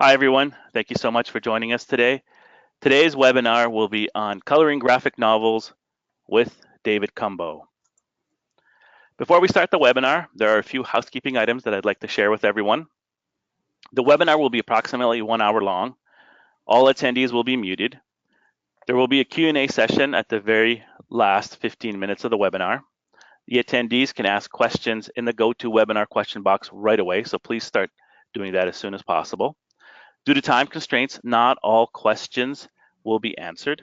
Hi everyone, thank you so much for joining us today. Today's webinar will be on coloring graphic novels with David Cumbo. Before we start the webinar, there are a few housekeeping items that I'd like to share with everyone. The webinar will be approximately 1 hour long. All attendees will be muted. There will be a Q&A session at the very last 15 minutes of the webinar. The attendees can ask questions in the GoToWebinar question box right away, so please start doing that as soon as possible. Due to time constraints, not all questions will be answered.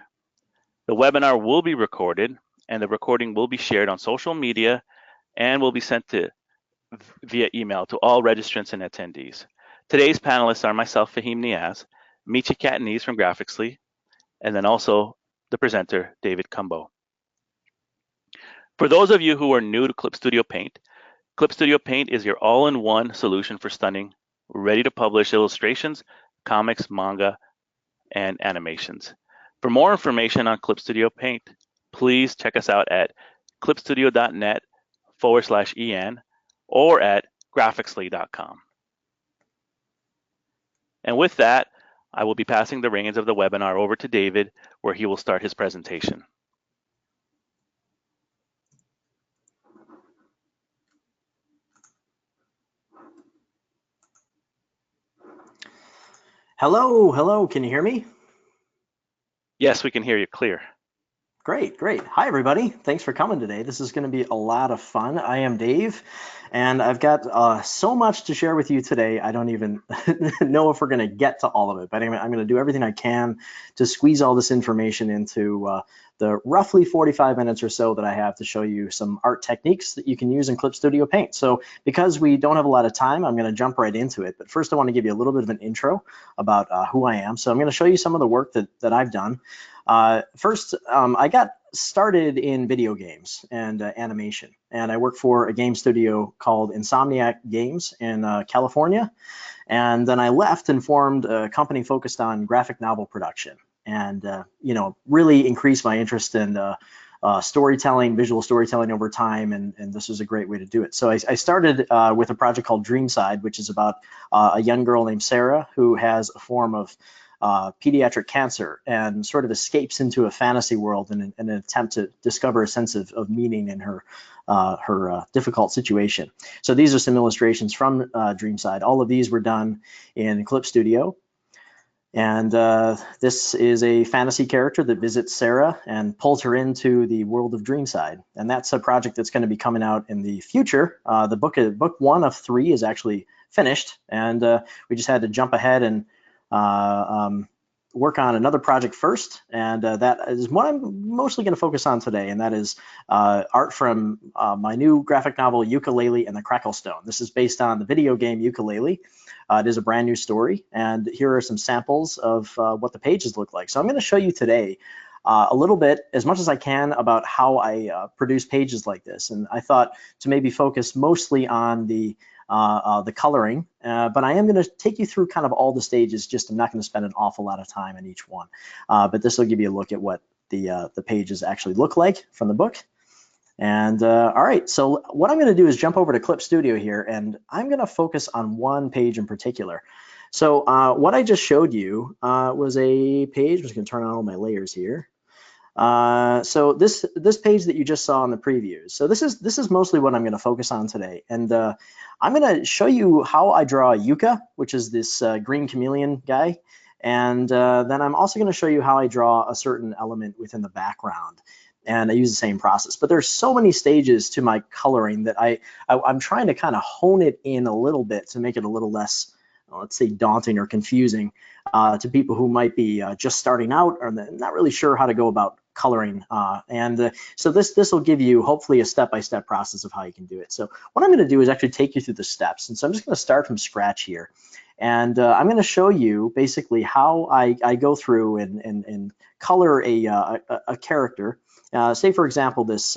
The webinar will be recorded, and the recording will be shared on social media and will be sent via email to all registrants and attendees. Today's panelists are myself, Fahim Niaz, Michi Catanese from Graphixly, and then also the presenter, David Cumbo. For those of you who are new to Clip Studio Paint, Clip Studio Paint is your all-in-one solution for stunning, ready-to-publish illustrations, comics, manga, and animations. For more information on Clip Studio Paint, please check us out at clipstudio.net/en or at graphixly.com. And with that, I will be passing the reins of the webinar over to David, where he will start his presentation. Hello, can you hear me? Yes, we can hear you clear. Great. Hi, everybody. Thanks for coming today. This is going to be a lot of fun. I am Dave, and I've got so much to share with you today. I don't even know if we're going to get to all of it, but anyway, I'm going to do everything I can to squeeze all this information into the roughly 45 minutes or so that I have to show you some art techniques that you can use in Clip Studio Paint. So because we don't have a lot of time, I'm going to jump right into it. But first, I want to give you a little bit of an intro about who I am. So I'm going to show you some of the work that I've done. First, I got started in video games and animation, and I work for a game studio called Insomniac Games in California. And then I left and formed a company focused on graphic novel production, and really increased my interest in storytelling, visual storytelling over time, and this was a great way to do it. So I started with a project called Dreamside, which is about a young girl named Sarah who has a form of pediatric cancer and sort of escapes into a fantasy world in an attempt to discover a sense of meaning in her difficult situation. So these are some illustrations from Dreamside. All of these were done in Clip Studio. And this is a fantasy character that visits Sarah and pulls her into the world of Dreamside. And that's a project that's going to be coming out in the future. The book 1 of 3 is actually finished, and we just had to jump ahead and work on another project first, and that is what I'm mostly going to focus on today, and that is art from my new graphic novel Yooka-Laylee and the Kracklestone. This is based on the video game Ukulele. It is a brand new story, and here are some samples of what the pages look like. So I'm going to show you today a little bit, as much as I can, about how I produce pages like this, and I thought to maybe focus mostly on the coloring, but I am going to take you through kind of all the stages. Just I'm not going to spend an awful lot of time in each one, but this will give you a look at what the pages actually look like from the book. And all right, so what I'm going to do is jump over to Clip Studio here, and I'm going to focus on one page in particular. So what I just showed you was a page. I'm just going to turn on all my layers here. So this page that you just saw in the previews. So this is mostly what I'm going to focus on today, and I'm going to show you how I draw Yuka, which is this green chameleon guy, and then I'm also going to show you how I draw a certain element within the background, and I use the same process. But there's so many stages to my coloring that I'm trying to kind of hone it in a little bit to make it a little less, let's say, daunting or confusing to people who might be just starting out or not really sure how to go about coloring. So this will give you hopefully a step-by-step process of how you can do it. So what I'm going to do is actually take you through the steps. And so I'm just going to start from scratch here. And I'm going to show you basically how I go through and color a character. Say, for example, this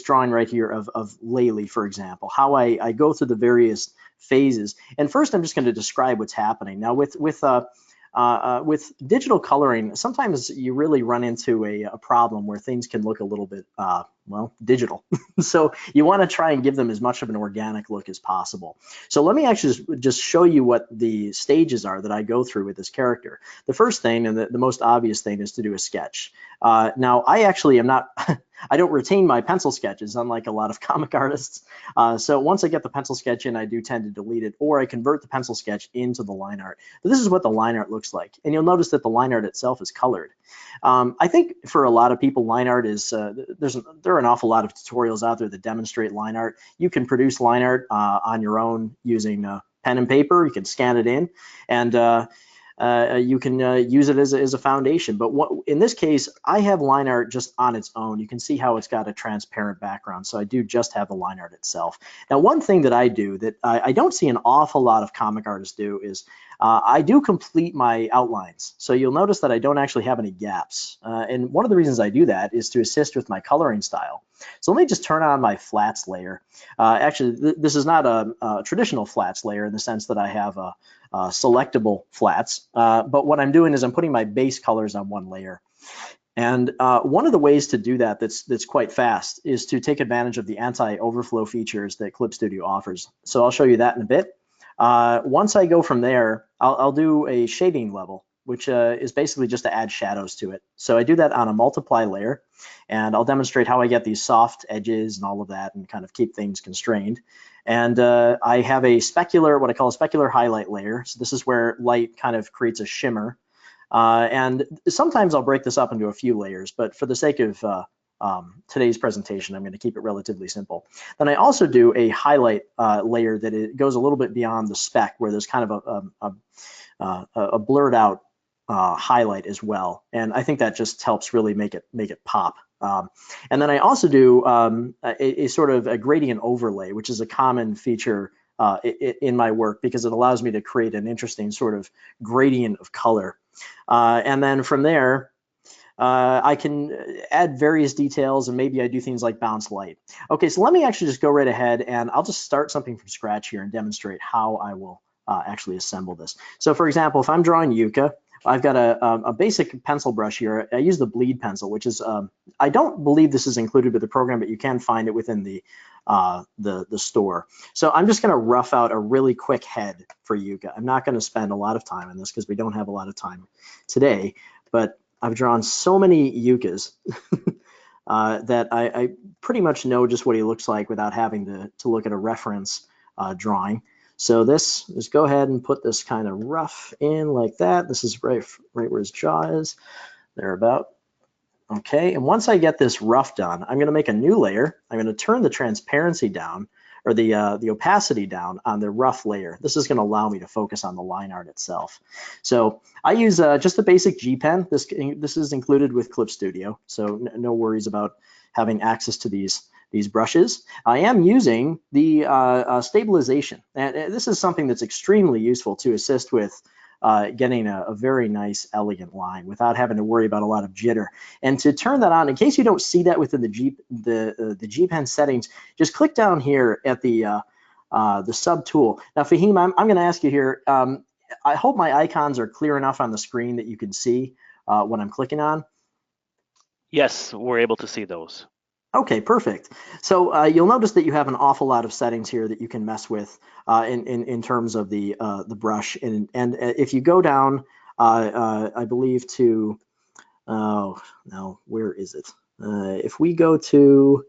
drawing right here of Laylee, for example, how I go through the various phases. And first, I'm just going to describe what's happening. Now, with with digital coloring, sometimes you really run into a problem where things can look a little bit, well, digital. So you want to try and give them as much of an organic look as possible. So let me actually just show you what the stages are that I go through with this character. The first thing, and the most obvious thing, is to do a sketch. Now, I actually am not, I don't retain my pencil sketches, unlike a lot of comic artists. So once I get the pencil sketch in, I do tend to delete it, or I convert the pencil sketch into the line art. But this is what the line art looks like. And you'll notice that the line art itself is colored. I think for a lot of people, line art is, there are an awful lot of tutorials out there that demonstrate line art. You can produce line art on your own using pen and paper. You can scan it in, and you can use it as a foundation. But in this case, I have line art just on its own. You can see how it's got a transparent background. So I do just have the line art itself. Now, one thing that I do that I don't see an awful lot of comic artists do is I do complete my outlines. So you'll notice that I don't actually have any gaps. And one of the reasons I do that is to assist with my coloring style. So let me just turn on my flats layer. Actually, this is not a traditional flats layer in the sense that I have selectable flats, but what I'm doing is I'm putting my base colors on one layer. And one of the ways to do that that's quite fast is to take advantage of the anti-overflow features that Clip Studio offers. So I'll show you that in a bit. Once I go from there, I'll do a shading level, which is basically just to add shadows to it. So I do that on a multiply layer, and I'll demonstrate how I get these soft edges and all of that and kind of keep things constrained. And I have a specular, what I call a specular highlight layer. So this is where light kind of creates a shimmer. And sometimes I'll break this up into a few layers, but for the sake of today's presentation, I'm going to keep it relatively simple. Then I also do a highlight layer that it goes a little bit beyond the spec, where there's kind of a blurred out highlight as well, and I think that just helps really make it pop. And then I also do a sort of a gradient overlay, which is a common feature in my work because it allows me to create an interesting sort of gradient of color. And then from there, I can add various details, and maybe I do things like bounce light. Okay, so let me actually just go right ahead, and I'll just start something from scratch here and demonstrate how I will actually assemble this. So for example, if I'm drawing Yuka, I've got a basic pencil brush here. I use the bleed pencil, which is, I don't believe this is included with the program, but you can find it within the store. So I'm just gonna rough out a really quick head for Yuka. I'm not gonna spend a lot of time on this because we don't have a lot of time today, but I've drawn so many Yukas that I pretty much know just what he looks like without having to look at a reference drawing. So just go ahead and put this kind of rough in like that. This is right where his jaw is, thereabout. Okay, and once I get this rough done, I'm gonna make a new layer. I'm gonna turn the transparency down, or the opacity down on the rough layer. This is gonna allow me to focus on the line art itself. So I use just a basic G pen. This is included with Clip Studio, so no worries about having access to these brushes. I am using the stabilization, and this is something that's extremely useful to assist with getting a very nice, elegant line without having to worry about a lot of jitter. And to turn that on, in case you don't see that within the G Pen settings, just click down here at the sub tool. Now, Fahim, I'm going to ask you here. I hope my icons are clear enough on the screen that you can see what I'm clicking on. Yes, we're able to see those. Okay, perfect. So you'll notice that you have an awful lot of settings here that you can mess with in terms of the brush. And if you go down, I believe to, oh, no, where is it? If we go to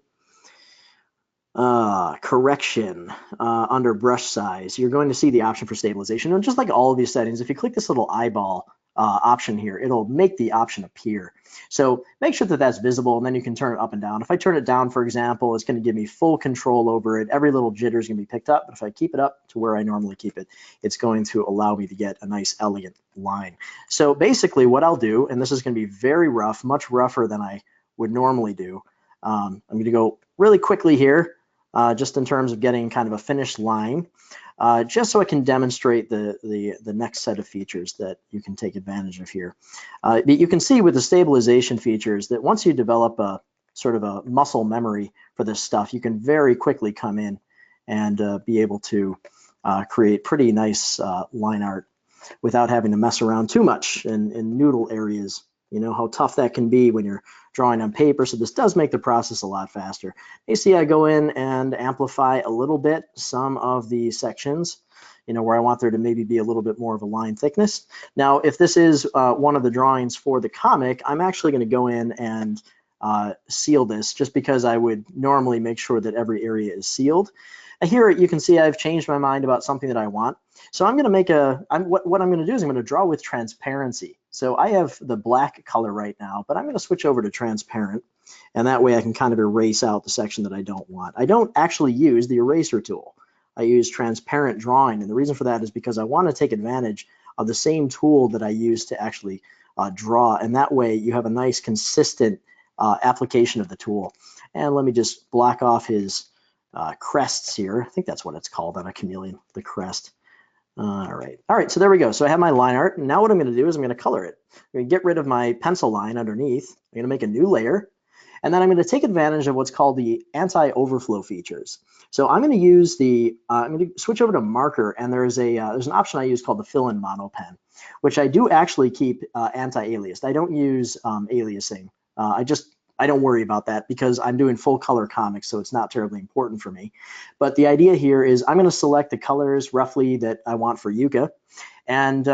correction under brush size, you're going to see the option for stabilization. And just like all of these settings, if you click this little eyeball option here, it'll make the option appear. So make sure that that's visible, and then you can turn it up and down. If I turn it down, for example, it's going to give me full control over it. Every little jitter is going to be picked up, but if I keep it up to where I normally keep it, it's going to allow me to get a nice, elegant line. So basically what I'll do, and this is going to be very rough, much rougher than I would normally do, I'm going to go really quickly here, just in terms of getting kind of a finished line. Just so I can demonstrate the next set of features that you can take advantage of here. But you can see with the stabilization features that once you develop a sort of a muscle memory for this stuff, you can very quickly come in and be able to create pretty nice line art. without having to mess around too much in noodle areas. You know how tough that can be when you're drawing on paper, so this does make the process a lot faster. You see I go in and amplify a little bit some of the sections, you know, where I want there to maybe be a little bit more of a line thickness. Now, if this is one of the drawings for the comic, I'm actually going to go in and seal this, just because I would normally make sure that every area is sealed. And here you can see I've changed my mind about something that I want. So I'm going to make what I'm going to do is I'm going to draw with transparency. So I have the black color right now, but I'm going to switch over to transparent. And that way I can kind of erase out the section that I don't want. I don't actually use the eraser tool. I use transparent drawing. And the reason for that is because I want to take advantage of the same tool that I use to actually draw. And that way you have a nice consistent application of the tool. And let me just block off his crests here. I think that's what it's called on a chameleon, the crest. All right, so there we go. So I have my line art, and now what I'm going to do is I'm going to color it. I'm going to get rid of my pencil line underneath. I'm going to make a new layer, and then I'm going to take advantage of what's called the anti-overflow features. So I'm going to use I'm going to switch over to marker, and there's an option I use called the fill-in mono pen, which I do actually keep anti-aliased. I don't use aliasing. I don't worry about that because I'm doing full color comics, so it's not terribly important for me. But the idea here is I'm going to select the colors roughly that I want for Yooka. And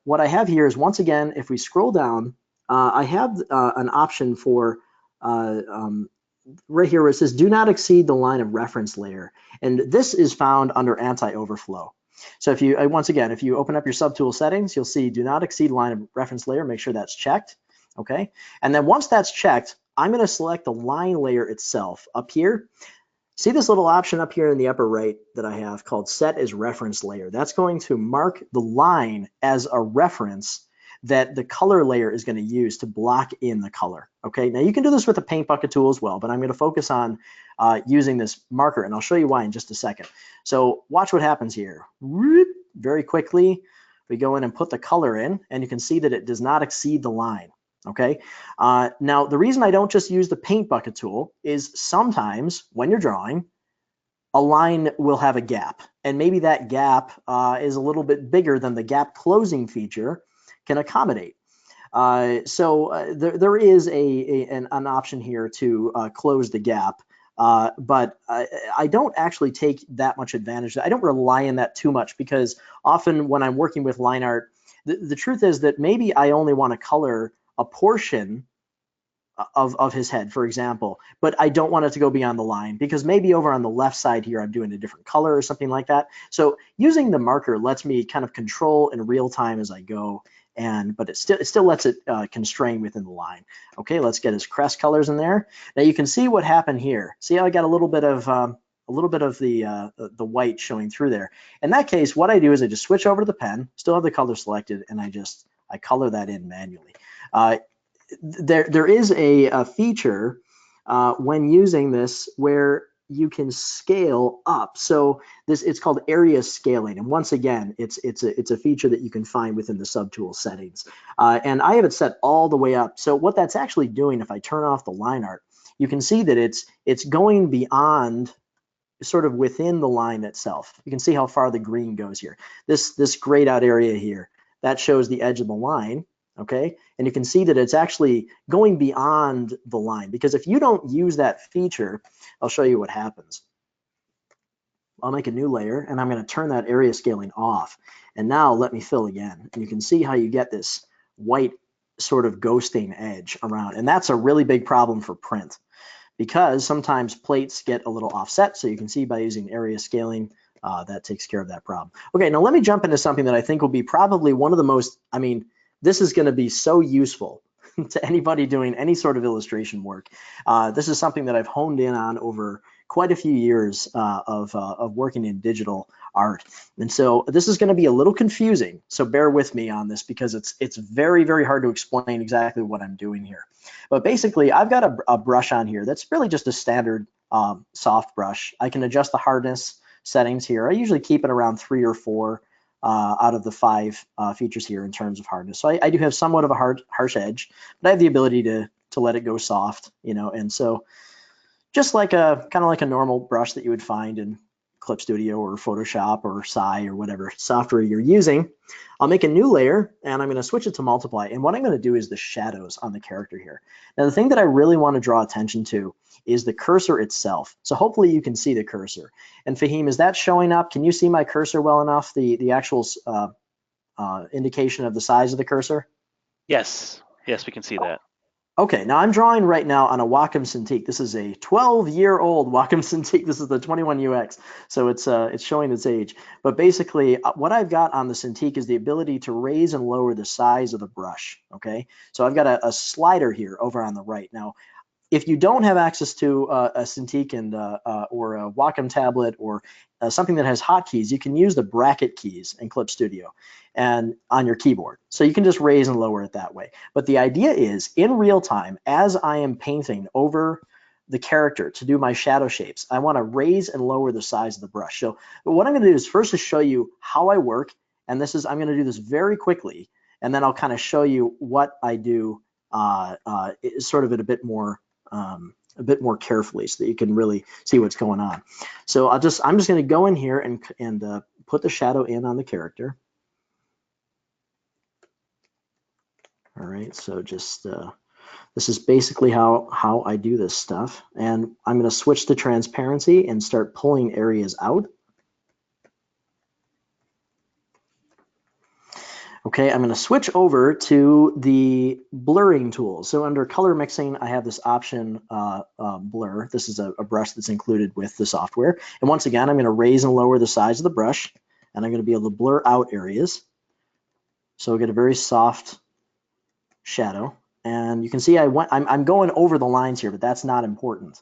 what I have here is, once again, if we scroll down, I have an option for right here where it says do not exceed the line of reference layer. And this is found under anti-overflow. So if you, once again, if you open up your subtool settings, you'll see do not exceed line of reference layer. Make sure that's checked. Okay. And then once that's checked, I'm going to select the line layer itself up here. See this little option up here in the upper right that I have called set as reference layer. That's going to mark the line as a reference that the color layer is going to use to block in the color. Okay, now you can do this with the paint bucket tool as well, but I'm going to focus on using this marker, and I'll show you why in just a second. So watch what happens here. Very quickly, we go in and put the color in, and you can see that it does not exceed the line. Okay, now the reason I don't just use the paint bucket tool is sometimes when you're drawing, a line will have a gap, and maybe that gap is a little bit bigger than the gap closing feature can accommodate. There is an option here to close the gap, but I don't actually take that much advantage. I don't rely on that too much, because often when I'm working with line art, the truth is that maybe I only want to color a portion of his head, for example, but I don't want it to go beyond the line, because maybe over on the left side here I'm doing a different color or something like that. So using the marker lets me kind of control in real time as I go, but it still lets it constrain within the line. Okay, let's get his crest colors in there. Now you can see what happened here. See how I got a little bit of the white showing through there. In that case, what I do is I just switch over to the pen, still have the color selected, and I color that in manually. There is a feature when using this where you can scale up. So it's called area scaling, and once again, it's a feature that you can find within the subtool settings. And I have it set all the way up. So what that's actually doing, if I turn off the line art, you can see that it's going beyond, sort of within the line itself. You can see how far the green goes here. This grayed out area here, that shows the edge of the line. Okay, and you can see that it's actually going beyond the line, because if you don't use that feature, I'll show you what happens. I'll make a new layer, and I'm going to turn that area scaling off. And now let me fill again, and you can see how you get this white sort of ghosting edge around, and that's a really big problem for print, because sometimes plates get a little offset. So you can see by using area scaling, that takes care of that problem. Okay, now let me jump into something that I think will be probably one of the most, this is going to be so useful to anybody doing any sort of illustration work. This is something that I've honed in on over quite a few years of working in digital art. And so this is going to be a little confusing, so bear with me on this, because it's very, very hard to explain exactly what I'm doing here. But basically, I've got a brush on here that's really just a standard soft brush. I can adjust the hardness settings here. I usually keep it around 3 or 4 out of the 5 features here in terms of hardness. So I do have somewhat of a harsh edge, but I have the ability to let it go soft, and so just like kind of like a normal brush that you would find in Clip Studio or Photoshop or Sai or whatever software you're using. I'll make a new layer and I'm going to switch it to multiply. And what I'm going to do is the shadows on the character here. Now, the thing that I really want to draw attention to is the cursor itself. So hopefully you can see the cursor. And Fahim, is that showing up? Can you see my cursor well enough, the actual indication of the size of the cursor? Yes, yes, we can see that. Okay, now I'm drawing right now on a Wacom Cintiq. This is a 12-year-old Wacom Cintiq. This is the 21UX, so it's showing its age. But basically, what I've got on the Cintiq is the ability to raise and lower the size of the brush. Okay, so I've got a slider here over on the right. Now, if you don't have access to a Cintiq and or a Wacom tablet or something that has hotkeys, you can use the bracket keys in Clip Studio and on your keyboard. So you can just raise and lower it that way. But the idea is, in real time, as I am painting over the character to do my shadow shapes, I want to raise and lower the size of the brush. So what I'm going to do is first to show you how I work, and I'm going to do this very quickly, and then I'll kind of show you what I do sort of at a bit more carefully so that you can really see what's going on. So I'm just going to go in here and put the shadow in on the character. All right, so just this is basically how I do this stuff, and I'm going to switch to transparency and start pulling areas out. Okay, I'm going to switch over to the blurring tool. So under color mixing, I have this option blur. This is a brush that's included with the software. And once again, I'm going to raise and lower the size of the brush, and I'm going to be able to blur out areas. So we'll get a very soft shadow. And you can see I'm going over the lines here, but that's not important.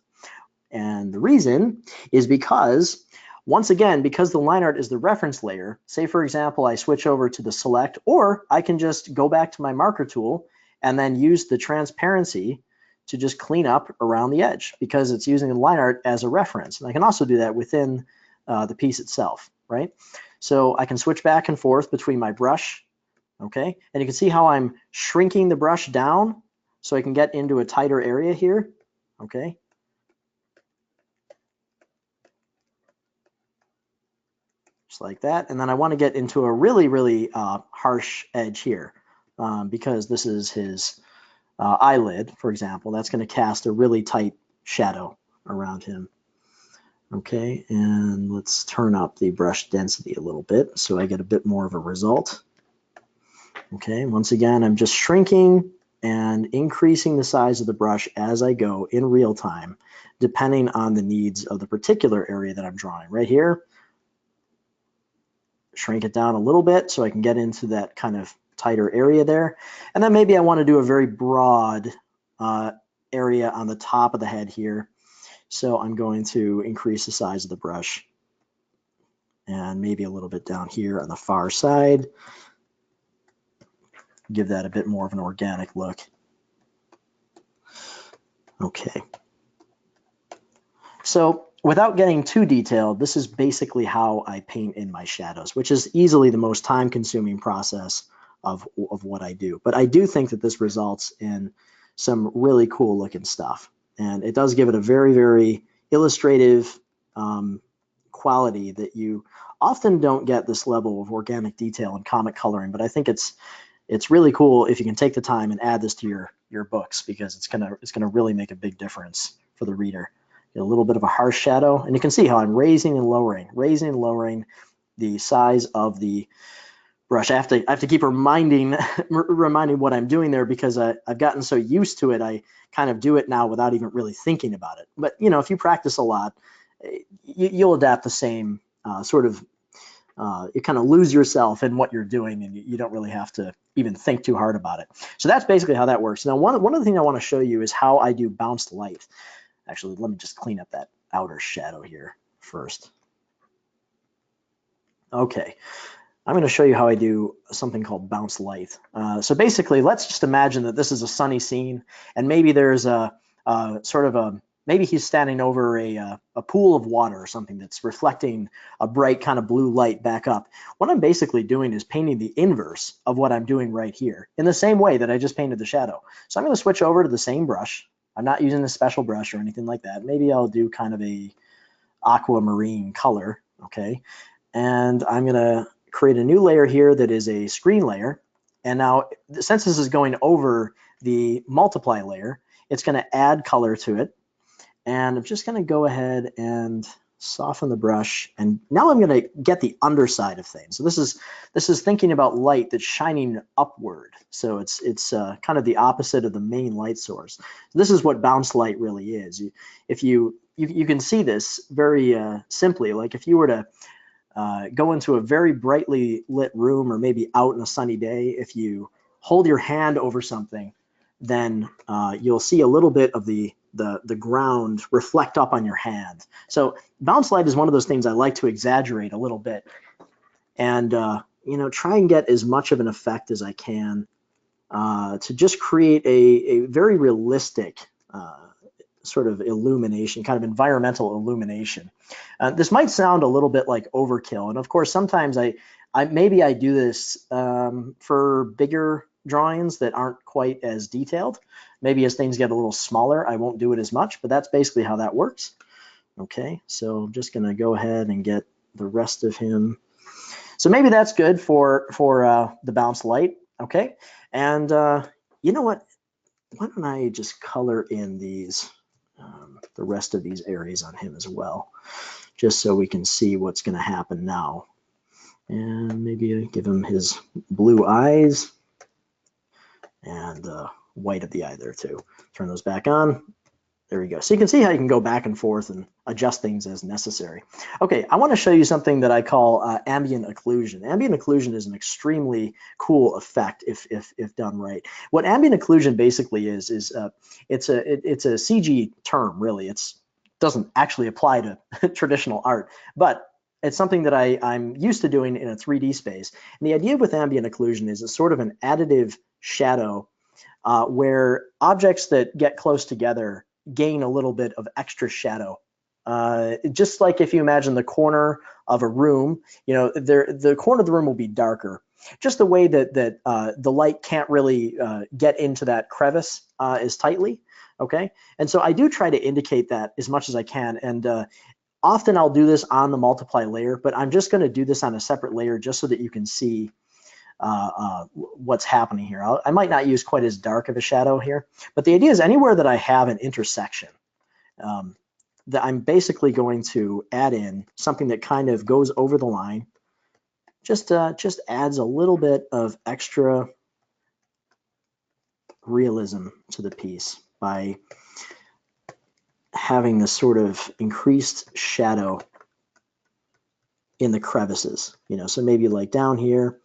And the reason is because, once again, because the line art is the reference layer, say for example, I switch over to the select, or I can just go back to my marker tool and then use the transparency to just clean up around the edge because it's using the line art as a reference. And I can also do that within the piece itself, right? So I can switch back and forth between my brush, okay? And you can see how I'm shrinking the brush down so I can get into a tighter area here, okay? Just like that. And then I want to get into a really, really harsh edge here because this is his eyelid, for example. That's going to cast a really tight shadow around him. Okay, and let's turn up the brush density a little bit so I get a bit more of a result. Okay, once again, I'm just shrinking and increasing the size of the brush as I go in real time, depending on the needs of the particular area that I'm drawing. Right here, shrink it down a little bit so I can get into that kind of tighter area there. And then maybe I want to do a very broad area on the top of the head here. So I'm going to increase the size of the brush and maybe a little bit down here on the far side. Give that a bit more of an organic look. Okay. So without getting too detailed, this is basically how I paint in my shadows, which is easily the most time-consuming process of what I do. But I do think that this results in some really cool looking stuff. And it does give it a very, very illustrative quality that you often don't get this level of organic detail in comic coloring. But I think it's really cool if you can take the time and add this to your books, because it's gonna really make a big difference for the reader. Get a little bit of a harsh shadow, and you can see how I'm raising and lowering the size of the brush. I have to keep reminding what I'm doing there, because I've gotten so used to it. I kind of do it now without even really thinking about it. But you know, if you practice a lot, you'll adapt the same sort of. You kind of lose yourself in what you're doing, and you don't really have to even think too hard about it. So that's basically how that works. Now, one of the things I want to show you is how I do bounced light. Actually, let me just clean up that outer shadow here first. Okay, I'm going to show you how I do something called bounce light. So basically, let's just imagine that this is a sunny scene, and maybe there's maybe he's standing over a pool of water or something that's reflecting a bright kind of blue light back up. What I'm basically doing is painting the inverse of what I'm doing right here, in the same way that I just painted the shadow. So I'm going to switch over to the same brush. I'm not using a special brush or anything like that. Maybe I'll do kind of a aquamarine color, okay? And I'm gonna create a new layer here that is a screen layer. And now, since this is going over the multiply layer, it's gonna add color to it. And I'm just gonna go ahead and soften the brush. And now I'm gonna get the underside of things. So this is thinking about light that's shining upward. So it's kind of the opposite of the main light source. This is what bounce light really is. If you can see this very simply, like if you were to go into a very brightly lit room, or maybe out in a sunny day, if you hold your hand over something, then you'll see a little bit of the ground reflect up on your hand. So bounce light is one of those things I like to exaggerate a little bit, and try and get as much of an effect as I can to just create a very realistic sort of illumination, kind of environmental illumination. This might sound a little bit like overkill, and of course sometimes I do this for bigger drawings that aren't quite as detailed. Maybe as things get a little smaller, I won't do it as much, but that's basically how that works. Okay, so I'm just gonna go ahead and get the rest of him. So maybe that's good for the bounce light. Okay, and you know what? Why don't I just color in these the rest of these areas on him as well, just so we can see what's going to happen now. And maybe give him his blue eyes and white at the eye there too. Turn those back on. There we go. So you can see how you can go back and forth and adjust things as necessary. Okay, I want to show you something that I call ambient occlusion. Ambient occlusion is an extremely cool effect if done right. What ambient occlusion basically is it's a CG term, really. It doesn't actually apply to traditional art, but it's something that I'm used to doing in a 3D space. And the idea with ambient occlusion is it's sort of an additive shadow where objects that get close together gain a little bit of extra shadow. Just like if you imagine the corner of a room, the corner of the room will be darker. Just the way that the light can't really get into that crevice as tightly, okay? And so I do try to indicate that as much as I can, and often I'll do this on the multiply layer, but I'm just gonna do this on a separate layer just so that you can see what's happening here. I might not use quite as dark of a shadow here, but the idea is anywhere that I have an intersection, that I'm basically going to add in something that kind of goes over the line, just adds a little bit of extra realism to the piece by having this sort of increased shadow in the crevices, so maybe like down here.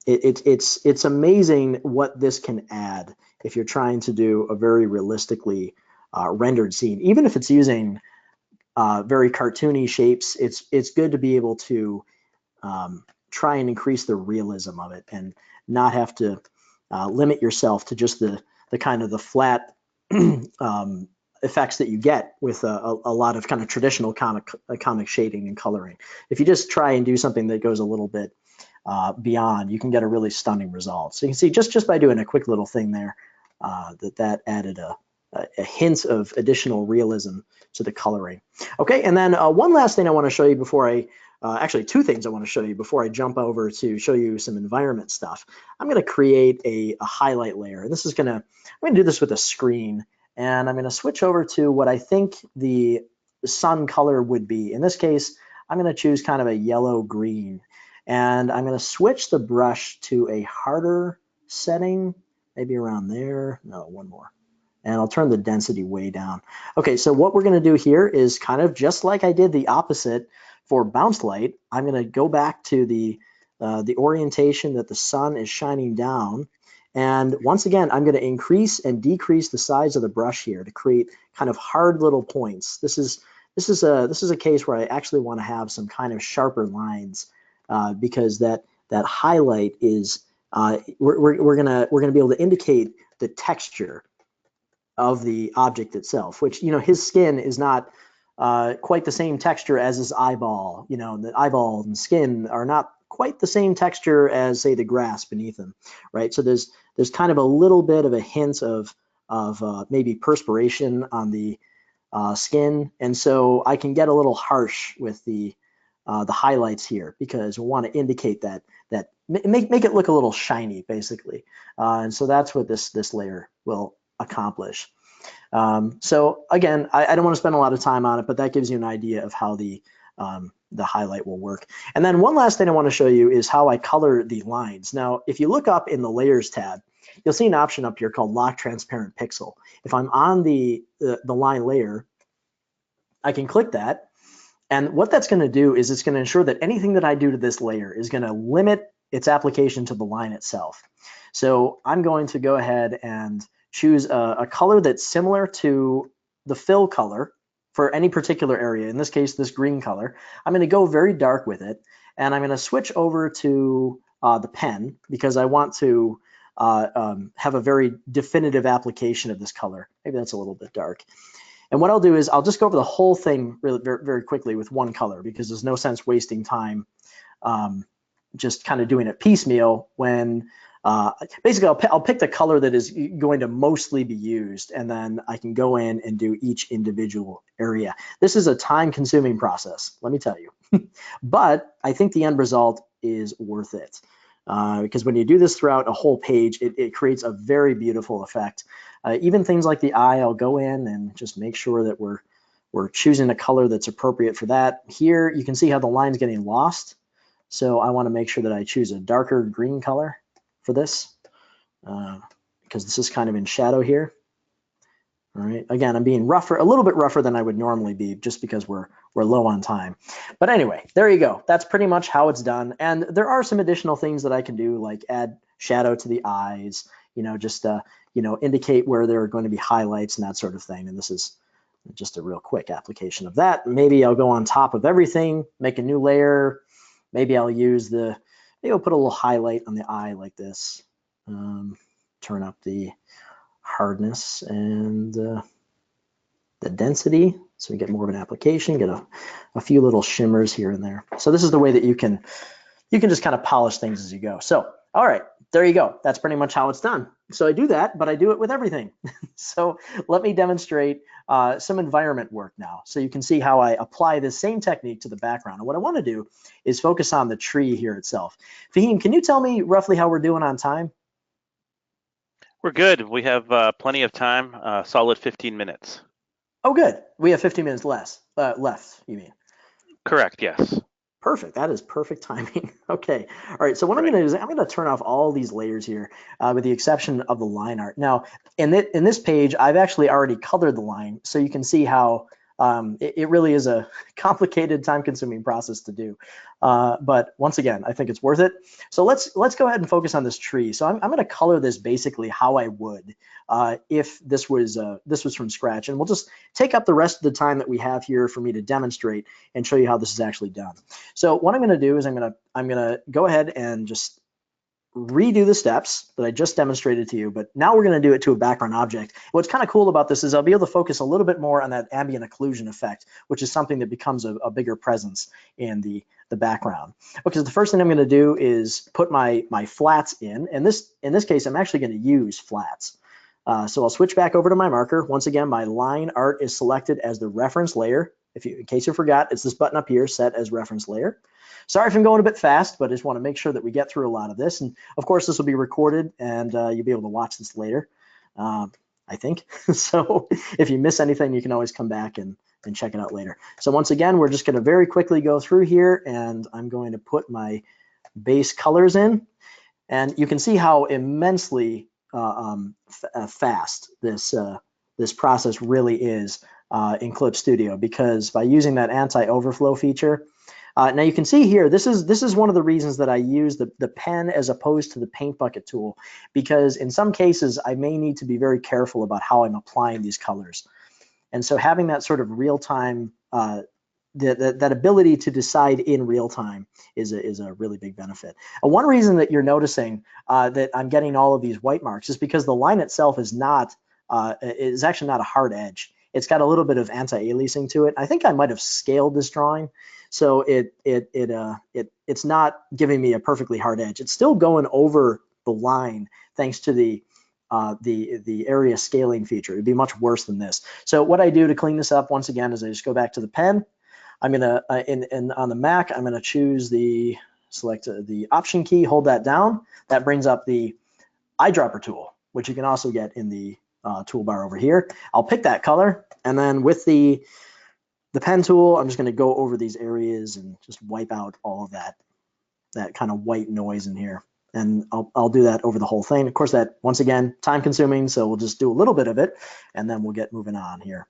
It's amazing what this can add if you're trying to do a very realistically rendered scene. Even if it's using very cartoony shapes, it's good to be able to try and increase the realism of it and not have to limit yourself to just the kind of the flat effects that you get with a lot of kind of traditional comic shading and coloring. If you just try and do something that goes a little bit beyond, you can get a really stunning result. So you can see just by doing a quick little thing there, that added a hint of additional realism to the coloring. Okay, and then one last thing I want to show you before actually two things I want to show you before I jump over to show you some environment stuff. I'm going to create a highlight layer, and I'm going to do this with a screen, and I'm going to switch over to what I think the sun color would be. In this case, I'm going to choose kind of a yellow green. And I'm going to switch the brush to a harder setting, maybe around there. No, one more. And I'll turn the density way down. Okay, so what we're going to do here is kind of just like I did the opposite for bounce light. I'm going to go back to the orientation that the sun is shining down. And once again, I'm going to increase and decrease the size of the brush here to create kind of hard little points. This is a case where I actually want to have some kind of sharper lines. Because that highlight is we're gonna be able to indicate the texture of the object itself, which his skin is not quite the same texture as his eyeball. The eyeball and skin are not quite the same texture as, say, the grass beneath him, right? So there's kind of a little bit of a hint of maybe perspiration on the skin, and so I can get a little harsh with the highlights here because we want to indicate that make it look a little shiny, basically. And so that's what this layer will accomplish. So again, I don't want to spend a lot of time on it, but that gives you an idea of how the highlight will work. And then one last thing I want to show you is how I color the lines. Now, if you look up in the Layers tab, you'll see an option up here called Lock Transparent Pixel. If I'm on the line layer, I can click that. And what that's going to do is it's going to ensure that anything that I do to this layer is going to limit its application to the line itself. So I'm going to go ahead and choose a color that's similar to the fill color for any particular area. In this case, this green color. I'm going to go very dark with it, and I'm going to switch over to the pen because I want to have a very definitive application of this color. Maybe that's a little bit dark. And what I'll do is I'll just go over the whole thing really very, very quickly with one color because there's no sense wasting time just kind of doing it piecemeal when basically I'll pick the color that is going to mostly be used, and then I can go in and do each individual area. This is a time-consuming process, let me tell you. But I think the end result is worth it. Because when you do this throughout a whole page, it creates a very beautiful effect. Even things like the eye, I'll go in and just make sure that we're choosing a color that's appropriate for that. Here, you can see how the line's getting lost. So I want to make sure that I choose a darker green color for this, because this is kind of in shadow here. All right, again, I'm being rougher, a little bit rougher than I would normally be just because we're low on time. But anyway, there you go. That's pretty much how it's done. And there are some additional things that I can do, like add shadow to the eyes, just indicate where there are going to be highlights and that sort of thing. And this is just a real quick application of that. Maybe I'll go on top of everything, make a new layer. Maybe I'll use maybe I'll put a little highlight on the eye like this. Turn up the hardness and the density so we get more of an application, get a few little shimmers here and there. So this is the way that you can just kind of polish things as you go. So all right, there you go. That's pretty much how it's done. So I do that, but I do it with everything. So let me demonstrate some environment work now, so you can see how I apply this same technique to the background. And what I want to do is focus on the tree here itself. Fahim, can you tell me roughly how we're doing on time? We're good. We have plenty of time, solid 15 minutes. Oh, good. We have 15 minutes left, you mean? Correct, yes. Perfect. That is perfect timing. Okay. All right. So what I'm going to do is I'm going to turn off all these layers here, with the exception of the line art. Now, in this page, I've actually already colored the line, so you can see how it really is a complicated, time-consuming process to do. But once again, I think it's worth it. So let's go ahead and focus on this tree. So I'm going to color this basically how I would if this was from scratch, and we'll just take up the rest of the time that we have here for me to demonstrate and show you how this is actually done. So what I'm going to do is I'm going to go ahead and just redo the steps that I just demonstrated to you, but now we're going to do it to a background object. What's kind of cool about this is I'll be able to focus a little bit more on that ambient occlusion effect, which is something that becomes a bigger presence in the background. Okay, so the first thing I'm going to do is put my flats in, and in this case, I'm actually going to use flats. So I'll switch back over to my marker. Once again, my line art is selected as the reference layer. In case you forgot, it's this button up here, set as reference layer. Sorry if I'm going a bit fast, but I just want to make sure that we get through a lot of this. And of course, this will be recorded, and you'll be able to watch this later, I think. So if you miss anything, you can always come back and check it out later. So once again, we're just going to very quickly go through here, and I'm going to put my base colors in. And you can see how immensely fast this process really is in Clip Studio, because by using that anti-overflow feature, now you can see here, this is one of the reasons that I use the pen as opposed to the paint bucket tool, because in some cases I may need to be very careful about how I'm applying these colors. And so having that sort of real-time, that ability to decide in real time is a really big benefit. One reason that you're noticing that I'm getting all of these white marks is because the line itself is actually not a hard edge. It's got a little bit of anti-aliasing to it. I think I might have scaled this drawing, so it's not giving me a perfectly hard edge. It's still going over the line thanks to the the area scaling feature. It'd be much worse than this. So what I do to clean this up, once again, is I just go back to the pen. I'm gonna on the Mac, I'm gonna choose select the Option key, hold that down. That brings up the eyedropper tool, which you can also get in the toolbar over here. I'll pick that color, and then with the pen tool, I'm just gonna go over these areas and just wipe out all of that kind of white noise in here. And I'll do that over the whole thing. Of course, that, once again, time consuming, so we'll just do a little bit of it, and then we'll get moving on here.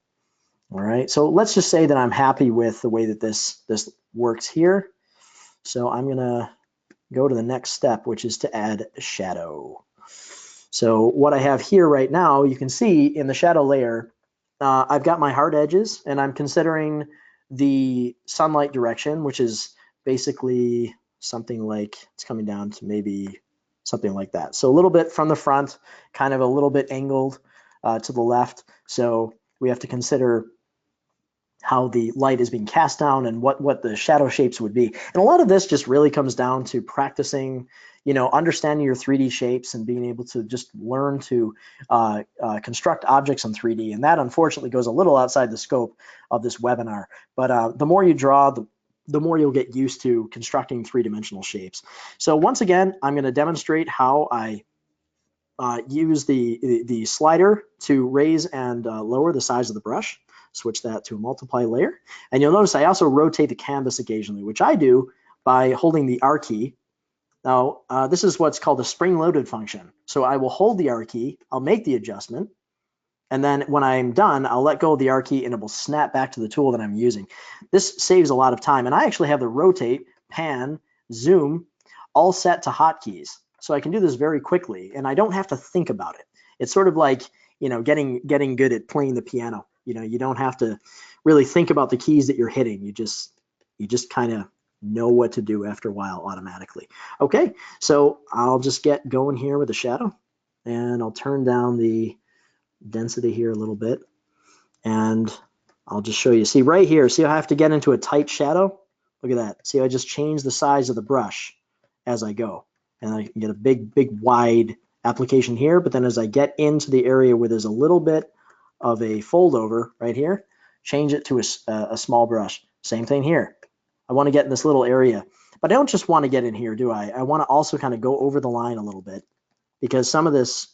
All right, so let's just say that I'm happy with the way that this works here. So I'm gonna go to the next step, which is to add shadow. So what I have here right now, you can see in the shadow layer, I've got my hard edges, and I'm considering the sunlight direction, which is basically something like, it's coming down to maybe something like that. So a little bit from the front, kind of a little bit angled to the left. So we have to consider how the light is being cast down and what the shadow shapes would be. And a lot of this just really comes down to practicing, understanding your 3D shapes and being able to just learn to construct objects in 3D. And that, unfortunately, goes a little outside the scope of this webinar. But the more you draw, the more you'll get used to constructing three-dimensional shapes. So once again, I'm going to demonstrate how I use the slider to raise and lower the size of the brush. Switch that to a multiply layer. And you'll notice I also rotate the canvas occasionally, which I do by holding the R key. Now, this is what's called a spring-loaded function. So I will hold the R key, I'll make the adjustment, and then when I'm done, I'll let go of the R key and it will snap back to the tool that I'm using. This saves a lot of time. And I actually have the rotate, pan, zoom, all set to hotkeys. So I can do this very quickly, and I don't have to think about it. It's sort of like, getting good at playing the piano. You don't have to really think about the keys that you're hitting. You just kind of know what to do after a while automatically. Okay, so I'll just get going here with the shadow, and I'll turn down the density here a little bit, and I'll just show you. See right here, see how I have to get into a tight shadow? Look at that. See, I just change the size of the brush as I go, and I can get a big wide application here, but then as I get into the area where there's a little bit of a fold over right here, change it to a small brush. Same thing here. I want to get in this little area, but I don't just want to get in here, do I? I want to also kind of go over the line a little bit, because some of this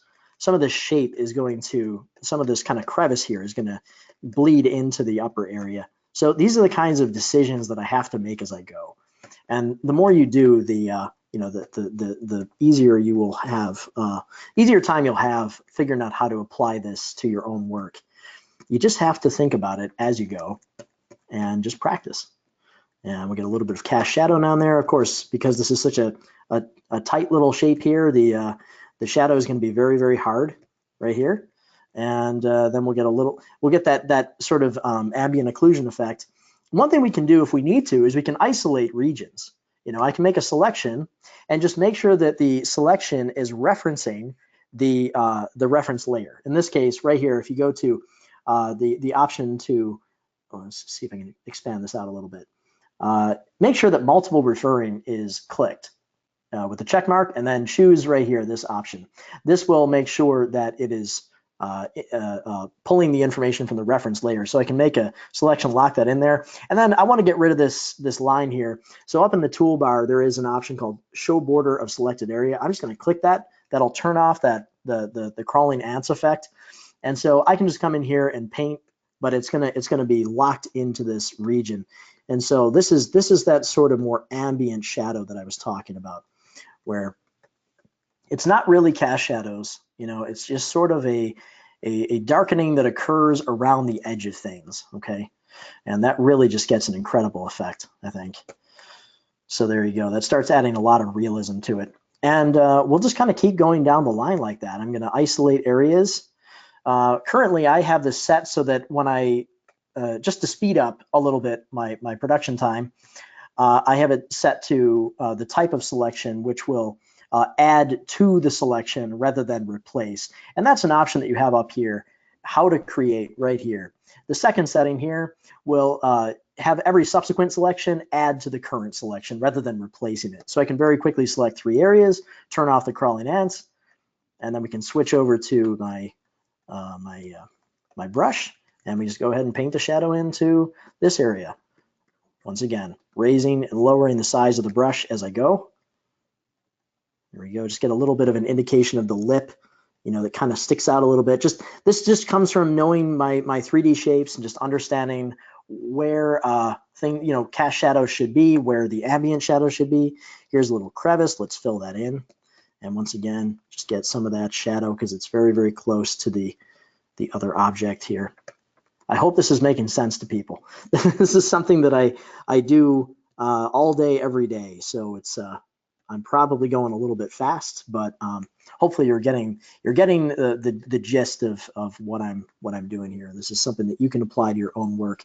shape is going to, some of this kind of crevice here is going to bleed into the upper area. So these are the kinds of decisions that I have to make as I go. And the more you do, the easier you will have, easier time you'll have figuring out how to apply this to your own work. You just have to think about it as you go and just practice. And we'll get a little bit of cast shadow down there. Of course, because this is such a tight little shape here, the shadow is going to be very, very hard right here. And then we'll get that sort of ambient occlusion effect. One thing we can do if we need to is we can isolate regions. I can make a selection and just make sure that the selection is referencing the reference layer. In this case, right here, if you go to the option to, let's see if I can expand this out a little bit. Make sure that multiple referring is clicked with the check mark, and then choose right here this option. This will make sure that it is pulling the information from the reference layer. So I can make a selection, lock that in there. And then I want to get rid of this line here. So up in the toolbar, there is an option called Show Border of Selected Area. I'm just going to click that. That'll turn off the crawling ants effect. And so I can just come in here and paint, but it's gonna be locked into this region. And so this is that sort of more ambient shadow that I was talking about, where it's not really cast shadows. It's just sort of a darkening that occurs around the edge of things, okay? And that really just gets an incredible effect, I think. So there you go. That starts adding a lot of realism to it. And we'll just kind of keep going down the line like that. I'm going to isolate areas. Currently, I have this set so that when I, just to speed up a little bit my production time, I have it set to the type of selection, which will add to the selection rather than replace. And that's an option that you have up here, how to create right here. The second setting here will have every subsequent selection add to the current selection rather than replacing it. So I can very quickly select 3 areas, turn off the crawling ants, and then we can switch over to my brush, and we just go ahead and paint the shadow into this area. Once again, raising and lowering the size of the brush as I go. There we go, just get a little bit of an indication of the lip, that kind of sticks out a little bit. This just comes from knowing my 3D shapes and just understanding where cast shadows should be, where the ambient shadow should be. Here's a little crevice, let's fill that in. And once again, just get some of that shadow because it's very, very close to the other object here. I hope this is making sense to people. This is something that I do all day, every day. So it's I'm probably going a little bit fast, but hopefully you're getting the gist of what I'm doing here. This is something that you can apply to your own work.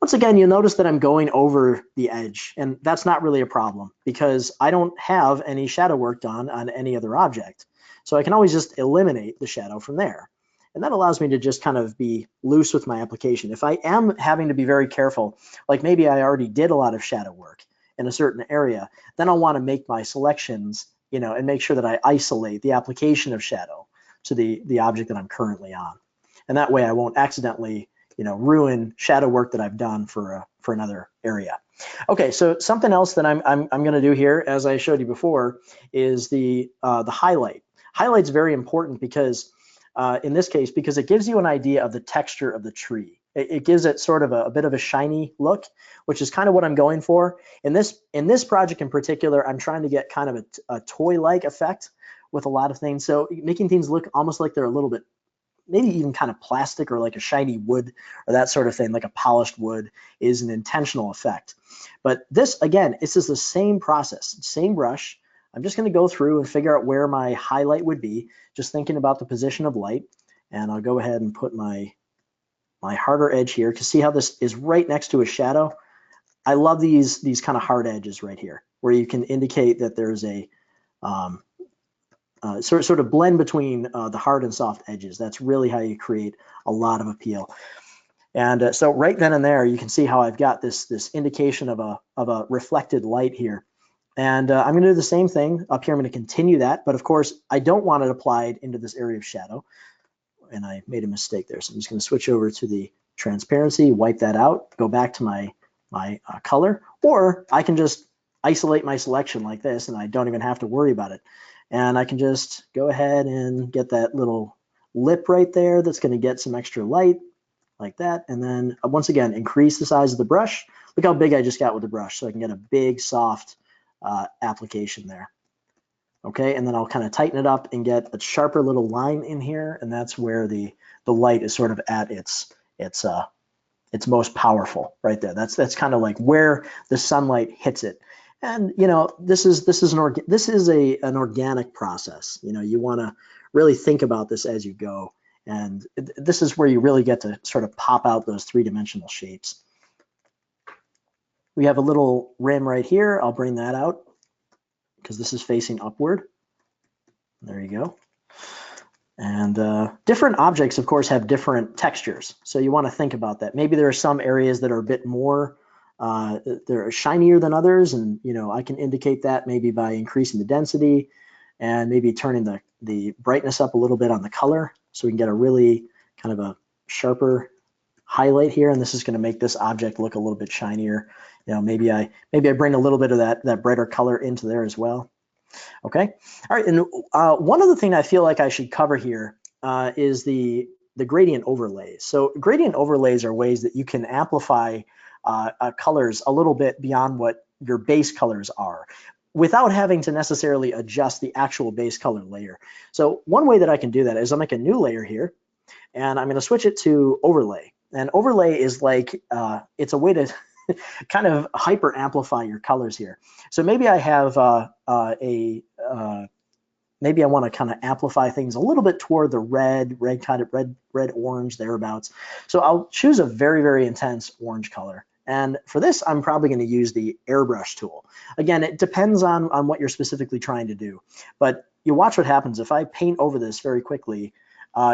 Once again, you'll notice that I'm going over the edge, and that's not really a problem because I don't have any shadow work done on any other object. So I can always just eliminate the shadow from there. And that allows me to just kind of be loose with my application. If I am having to be very careful, like maybe I already did a lot of shadow work in a certain area, then I'll want to make my selections, and make sure that I isolate the application of shadow to the object that I'm currently on. And that way I won't accidentally ruin shadow work that I've done for another area. Okay, so something else that I'm going to do here, as I showed you before, is the highlight. Highlight's very important because in this case, because it gives you an idea of the texture of the tree. It gives it sort of a bit of a shiny look, which is kind of what I'm going for. In this project in particular, I'm trying to get kind of a toy-like effect with a lot of things. So making things look almost like they're a little bit, maybe even kind of plastic or like a shiny wood or that sort of thing, like a polished wood is an intentional effect. But this, again, this is the same process, same brush. I'm just going to go through and figure out where my highlight would be, just thinking about the position of light. And I'll go ahead and put my harder edge here to see how this is right next to a shadow. I love these kind of hard edges right here, where you can indicate that there's a sort of blend between the hard and soft edges. That's really how you create a lot of appeal. And so right then and there, you can see how I've got this indication of a reflected light here. And I'm going to do the same thing up here. I'm going to continue that, but of course, I don't want it applied into this area of shadow. And I made a mistake there, so I'm just going to switch over to the transparency, wipe that out, go back to my color, or I can just isolate my selection like this, and I don't even have to worry about it. And I can just go ahead and get that little lip right there that's going to get some extra light like that. And then once again, increase the size of the brush. Look how big I just got with the brush, so I can get a big, soft application there. Okay, and then I'll kind of tighten it up and get a sharper little line in here, and that's where the light is sort of at its most powerful right there. That's kind of like where the sunlight hits it. And this is an organic process. You want to really think about this as you go, and this is where you really get to sort of pop out those three-dimensional shapes. We have a little rim right here. I'll bring that out because this is facing upward. There you go. And different objects, of course, have different textures. So you want to think about that. Maybe there are some areas that are a bit more, they're shinier than others. And, I can indicate that maybe by increasing the density and maybe turning the brightness up a little bit on the color. So we can get a really kind of a sharper highlight here. And this is going to make this object look a little bit shinier. Maybe I bring a little bit of that brighter color into there as well. Okay. All right. And one other thing I feel like I should cover here is the gradient overlays. So gradient overlays are ways that you can amplify colors a little bit beyond what your base colors are without having to necessarily adjust the actual base color layer. So one way that I can do that is I'll make a new layer here, and I'm going to switch it to overlay. And overlay is like, it's a way to kind of hyper amplify your colors here. So maybe I have maybe I want to kind of amplify things a little bit toward the red orange thereabouts. So I'll choose a very, very intense orange color. And for this, I'm probably going to use the Airbrush tool. Again, it depends on what you're specifically trying to do. But you watch what happens if I paint over this very quickly.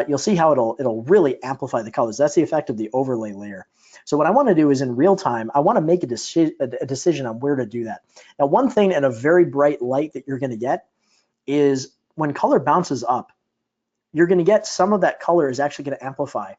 You'll see how it'll really amplify the colors. That's the effect of the overlay layer. So what I want to do is in real time, I want to make a decision on where to do that. Now, one thing in a very bright light that you're going to get is when color bounces up, you're going to get some of that color is actually going to amplify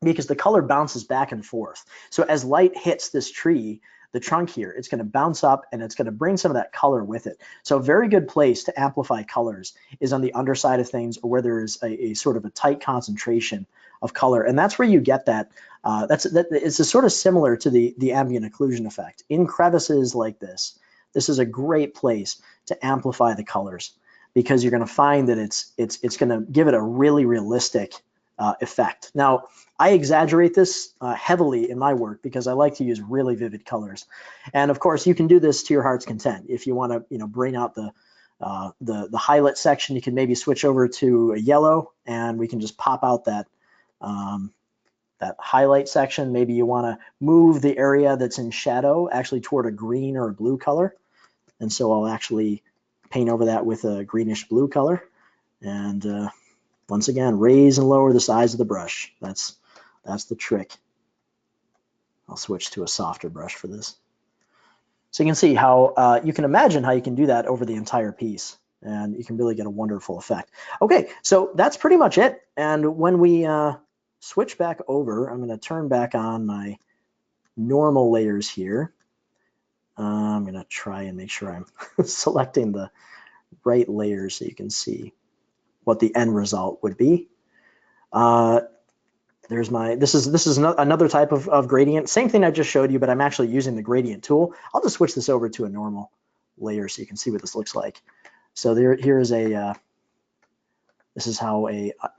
because the color bounces back and forth. So as light hits this tree, the trunk here, it's going to bounce up and it's going to bring some of that color with it. So a very good place to amplify colors is on the underside of things, or where there is a sort of a tight concentration of color. And that's where you get that. It's a sort of similar to the ambient occlusion effect. In crevices like this is a great place to amplify the colors, because you're going to find that it's going to give it a really realistic effect. Now, I exaggerate this heavily in my work because I like to use really vivid colors. And of course, you can do this to your heart's content. If you want to, bring out the highlight section, you can maybe switch over to a yellow, and we can just pop out that that highlight section. Maybe you want to move the area that's in shadow actually toward a green or a blue color. And so I'll actually paint over that with a greenish blue color. And once again, raise and lower the size of the brush. That's the trick. I'll switch to a softer brush for this. So you can see how you can imagine how you can do that over the entire piece, and you can really get a wonderful effect. Okay, so that's pretty much it. And when we switch back over, I'm going to turn back on my normal layers here. I'm going to try and make sure I'm selecting the right layers so you can see what the end result would be. There's this is another type of gradient. Same thing I just showed you, but I'm actually using the gradient tool. I'll just switch this over to a normal layer so you can see what this looks like. So here's this is how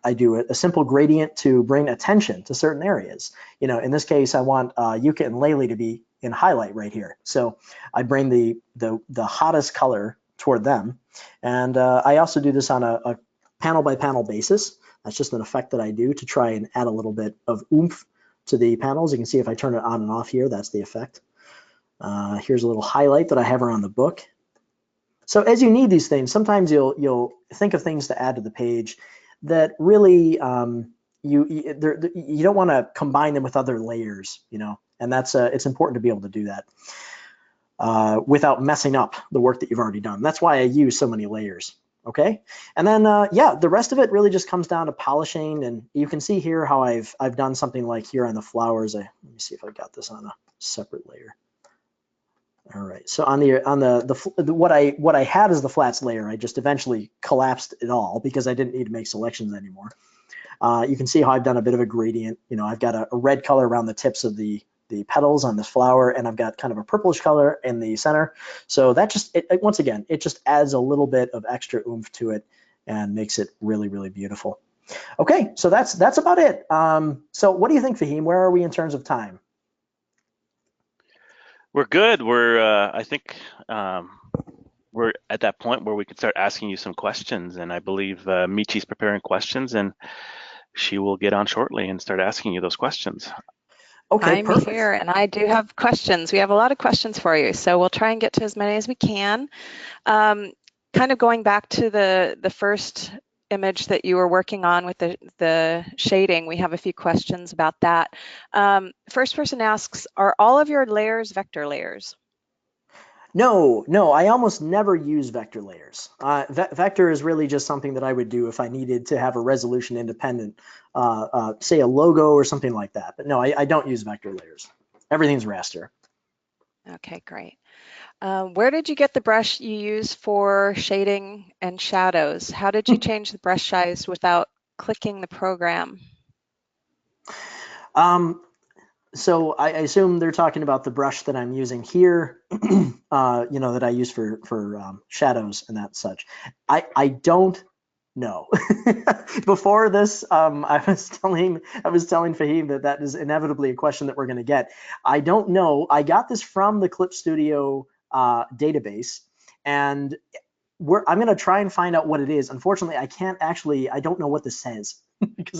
I do it, a simple gradient to bring attention to certain areas. In this case, I want Yooka and Laylee to be in highlight right here. So I bring the hottest color toward them. And I also do this on a panel by panel basis. That's just an effect that I do to try and add a little bit of oomph to the panels. You can see if I turn it on and off here, that's the effect. Here's a little highlight that I have around the book. So as you need these things, sometimes you'll think of things to add to the page that really you don't want to combine them with other layers, and that's it's important to be able to do that without messing up the work that you've already done. That's why I use so many layers. Okay, and then yeah, the rest of it really just comes down to polishing, and you can see here how I've done something like here on the flowers. Let me see if I got this on a separate layer. All right, so on what I had as the flats layer, I just eventually collapsed it all because I didn't need to make selections anymore. You can see how I've done a bit of a gradient. I've got a red color around the tips of the petals on this flower, and I've got kind of a purplish color in the center. So that just, once again, it just adds a little bit of extra oomph to it and makes it really, really beautiful. Okay, so that's about it. So what do you think, Fahim? Where are we in terms of time? We're good. I think we're at that point where we can start asking you some questions, and I believe Michi's preparing questions, and she will get on shortly and start asking you those questions. Okay, I'm perfect. here, and I do have questions. We have a lot of questions for you, so we'll try and get to as many as we can. Kind of going back to the first image that you were working on with the shading, we have a few questions about that. First person asks, are all of your layers vector layers? No, I almost never use vector layers. Vector is really just something that I would do if I needed to have a resolution independent, say a logo or something like that. But no, I don't use vector layers. Everything's raster. Okay, great. Where did you get the brush you use for shading and shadows? How did you change the brush size without clicking the program? So I assume they're talking about the brush that I'm using here, that I use for shadows and that such. I don't know. Before this, I was telling Fahim that is inevitably a question that we're going to get. I don't know. I got this from the Clip Studio database, and I'm going to try and find out what it is. Unfortunately, I don't know what this says because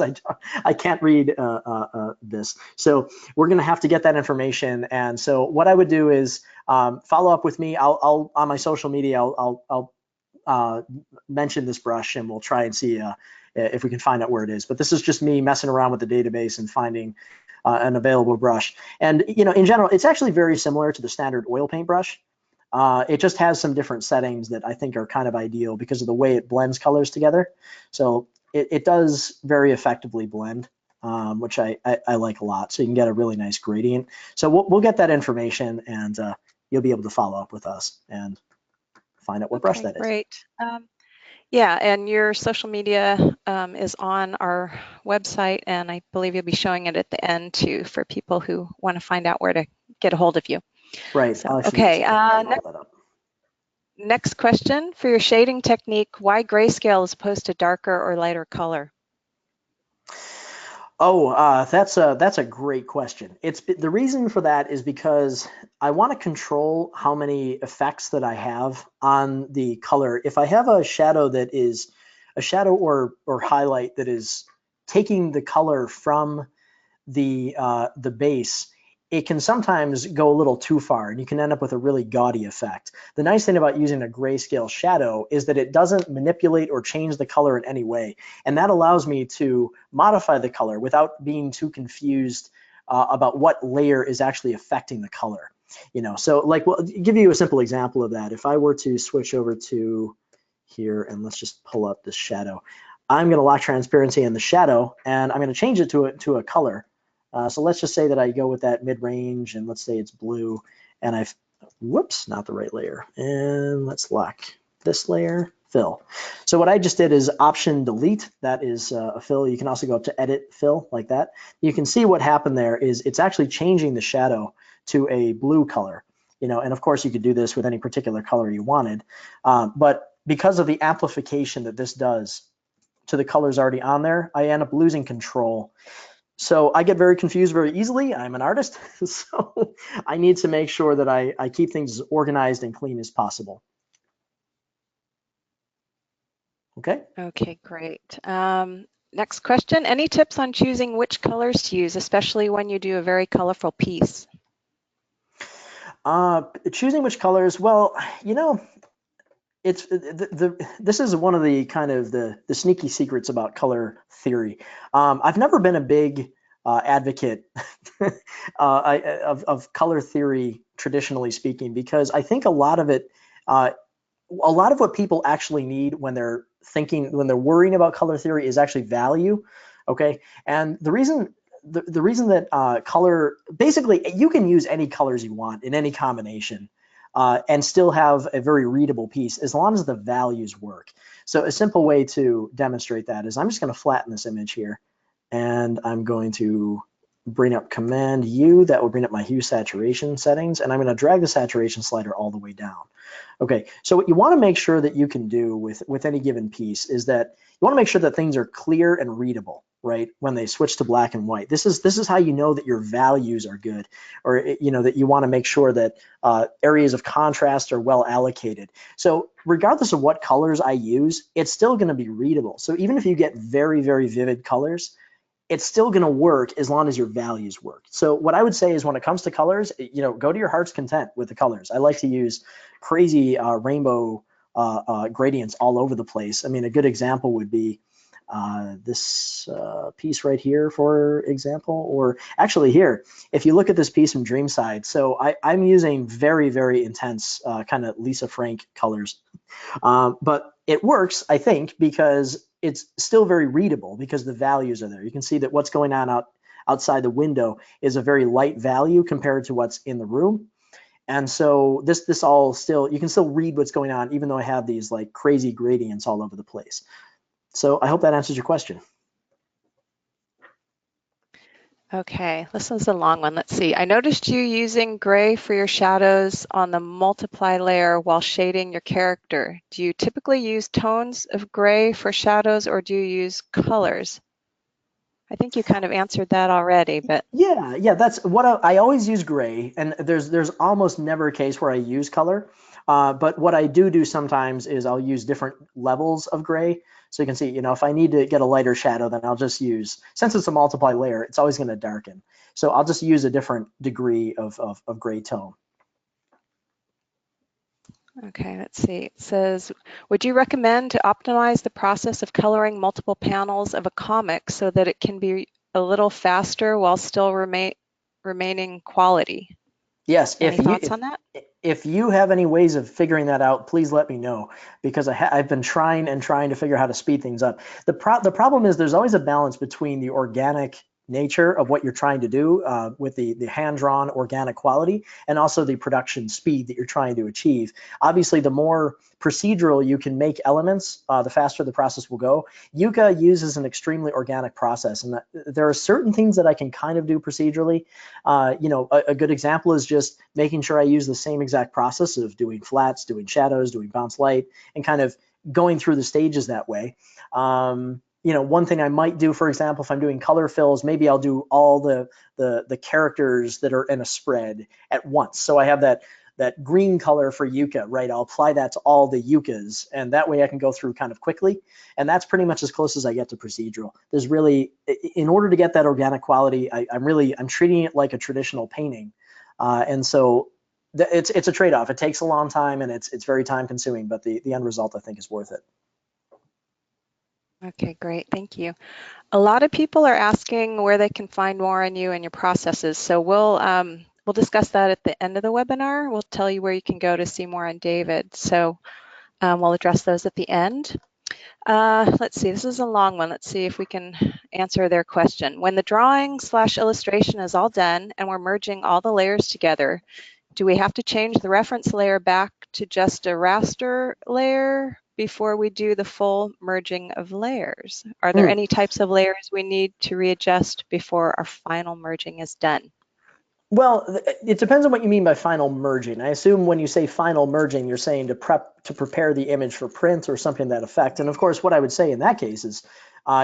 I can't read this. So we're going to have to get that information. And so what I would do is follow up with me. I'll on my social media, I'll mention this brush, and we'll try and see if we can find out where it is. But this is just me messing around with the database and finding an available brush. And in general, it's actually very similar to the standard oil paint brush. It just has some different settings that I think are kind of ideal because of the way it blends colors together. So it does very effectively blend, which I like a lot. So you can get a really nice gradient. So we'll get that information, and you'll be able to follow up with us and find out what brush that is. Great. Yeah, and your social media is on our website, and I believe you'll be showing it at the end too for people who want to find out where to get a hold of you. Right. So, okay. Next question, for your shading technique, why grayscale as opposed to darker or lighter color? Oh, that's a great question. The reason for that is because I want to control how many effects that I have on the color. If I have a shadow that is a shadow or highlight that is taking the color from the base, it can sometimes go a little too far, and you can end up with a really gaudy effect. The nice thing about using a grayscale shadow is that it doesn't manipulate or change the color in any way, and that allows me to modify the color without being too confused about what layer is actually affecting the color. So like, well, give you a simple example of that. If I were to switch over to here, and let's just pull up this shadow, I'm going to lock transparency in the shadow, and I'm going to change it to a color. So let's just say that I go with that mid-range, and let's say it's blue, and whoops, not the right layer. And let's lock this layer, fill. So what I just did is Option Delete. That is a fill. You can also go up to Edit Fill like that. You can see what happened there is it's actually changing the shadow to a blue color. And of course you could do this with any particular color you wanted, but because of the amplification that this does to the colors already on there, I end up losing control. So I get very confused very easily. I'm an artist, so I need to make sure that I keep things as organized and clean as possible. Okay. Okay, great. Next question, any tips on choosing which colors to use, especially when you do a very colorful piece? Choosing which colors, well, this is one of the kind of the sneaky secrets about color theory. I've never been a big advocate of color theory, traditionally speaking, because I think a lot of what people actually need when they're worrying about color theory is actually value. Okay, and the reason that color, basically, you can use any colors you want in any combination. And still have a very readable piece as long as the values work. So a simple way to demonstrate that is I'm just going to flatten this image here, and I'm going to bring up Command U. That will bring up my hue saturation settings, and I'm going to drag the saturation slider all the way down. Okay, so what you want to make sure that you can do with any given piece is that you want to make sure that things are clear and readable, right? When they switch to black and white, this is how you know that your values are good, or that you want to make sure that areas of contrast are well allocated. So regardless of what colors I use, it's still going to be readable. So even if you get very, very vivid colors, it's still going to work as long as your values work. So what I would say is when it comes to colors, go to your heart's content with the colors. I like to use crazy rainbow gradients all over the place. I mean, a good example would be this piece right here, for example, or actually here, if you look at this piece from Dreamside. So I'm using very, very intense kind of Lisa Frank colors, but it works, I think, because it's still very readable because the values are there. You can see that what's going on outside the window is a very light value compared to what's in the room. And so this all still, you can still read what's going on, even though I have these like crazy gradients all over the place. So I hope that answers your question. Okay, this is a long one. Let's see. I noticed you using gray for your shadows on the multiply layer while shading your character. Do you typically use tones of gray for shadows, or do you use colors? I think you kind of answered that already, but yeah, that's what I always use gray, and there's almost never a case where I use color. But what I do sometimes is I'll use different levels of gray. So you can see, if I need to get a lighter shadow, then I'll just use, since it's a multiply layer, it's always going to darken. So I'll just use a different degree of gray tone. Okay, let's see. It says, would you recommend to optimize the process of coloring multiple panels of a comic so that it can be a little faster while still remaining quality? Yes. Any thoughts on that? if you have any ways of figuring that out, please let me know, because I've been trying to figure out how to speed things up. The problem is there's always a balance between the organic nature of what you're trying to do with the hand-drawn organic quality and also the production speed that you're trying to achieve. Obviously, the more procedural you can make elements, the faster the process will go. Yooka uses an extremely organic process, and there are certain things that I can kind of do procedurally. A good example is just making sure I use the same exact process of doing flats, doing shadows, doing bounce light, and kind of going through the stages that way. One thing I might do, for example, if I'm doing color fills, maybe I'll do all the characters that are in a spread at once. So I have that green color for Yooka, right? I'll apply that to all the Yookas, and that way I can go through kind of quickly. And that's pretty much as close as I get to procedural. There's really, in order to get that organic quality, I'm treating it like a traditional painting. And so it's a trade-off. It takes a long time, and it's very time consuming, but the end result, I think, is worth it. Okay, great, thank you. A lot of people are asking where they can find more on you and your processes. So we'll discuss that at the end of the webinar. We'll tell you where you can go to see more on David. So we'll address those at the end. Let's see, this is a long one. Let's see if we can answer their question. When the drawing/illustration is all done and we're merging all the layers together, do we have to change the reference layer back to just a raster layer before we do the full merging of layers? Are there any types of layers we need to readjust before our final merging is done? Well, it depends on what you mean by final merging. I assume when you say final merging, you're saying to prepare the image for print or something to that effect. And of course, what I would say in that case is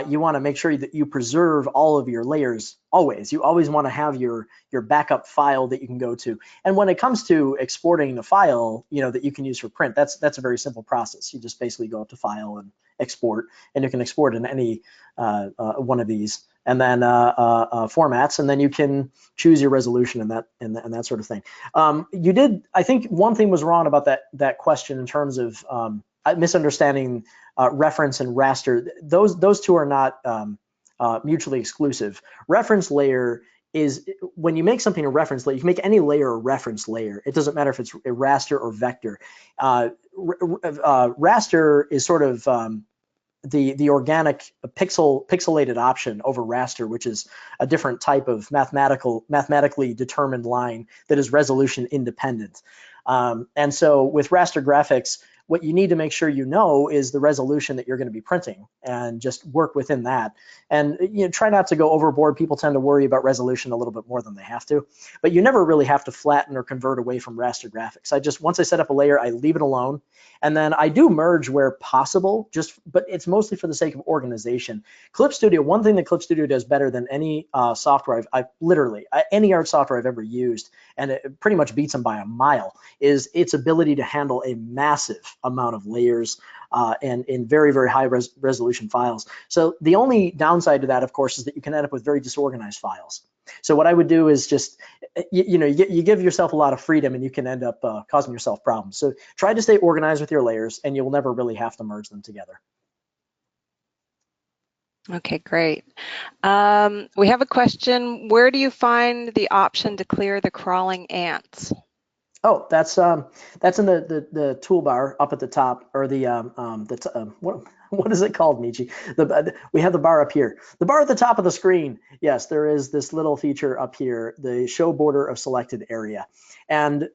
you want to make sure that you preserve all of your layers always. You always want to have your backup file that you can go to. And when it comes to exporting the file, that you can use for print, that's a very simple process. You just basically go up to File and Export, and you can export in any one of these, and then formats, and then you can choose your resolution and that sort of thing. I think one thing was wrong about that question in terms of misunderstanding reference and raster. Those two are not mutually exclusive. Reference layer is when you make something a reference layer. You can make any layer a reference layer. It doesn't matter if it's a raster or vector. Raster is sort of the organic pixelated option over raster, which is a different type of mathematically determined line that is resolution independent. And so with raster graphics, what you need to make sure is the resolution that you're going to be printing, and just work within that. And try not to go overboard. People tend to worry about resolution a little bit more than they have to, but you never really have to flatten or convert away from raster graphics. Once I set up a layer, I leave it alone, and then I do merge where possible, but it's mostly for the sake of organization. Clip Studio, one thing that Clip Studio does better than any software any art software I've ever used, and it pretty much beats them by a mile, is its ability to handle a massive amount of layers and in very, very high resolution files. So the only downside to that, of course, is that you can end up with very disorganized files. So what I would do is just, you give yourself a lot of freedom, and you can end up causing yourself problems. So try to stay organized with your layers, and you'll never really have to merge them together. Okay, great. We have a question. Where do you find the option to clear the crawling ants? Oh, that's in the toolbar up at the top, or what is it called, Michi? We have the bar up here. The bar at the top of the screen. Yes, there is this little feature up here, the show border of selected area. And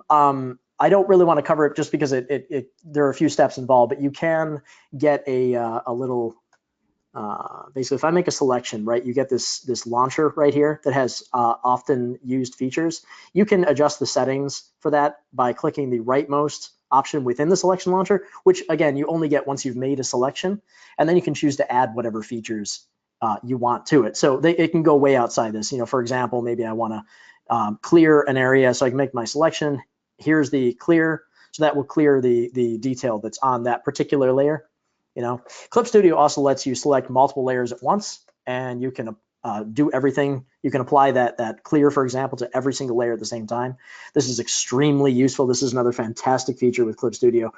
I don't really want to cover it just because there are a few steps involved, but you can get a little. Basically, if I make a selection, right, you get this launcher right here that has often used features. You can adjust the settings for that by clicking the rightmost option within the selection launcher, which again, you only get once you've made a selection, and then you can choose to add whatever features you want to it. So it can go way outside this. For example, maybe I want to clear an area, so I can make my selection. Here's the clear, so that will clear the detail that's on that particular layer. Clip Studio also lets you select multiple layers at once, and you can do everything. You can apply that clear, for example, to every single layer at the same time. This is extremely useful. This is another fantastic feature with Clip Studio.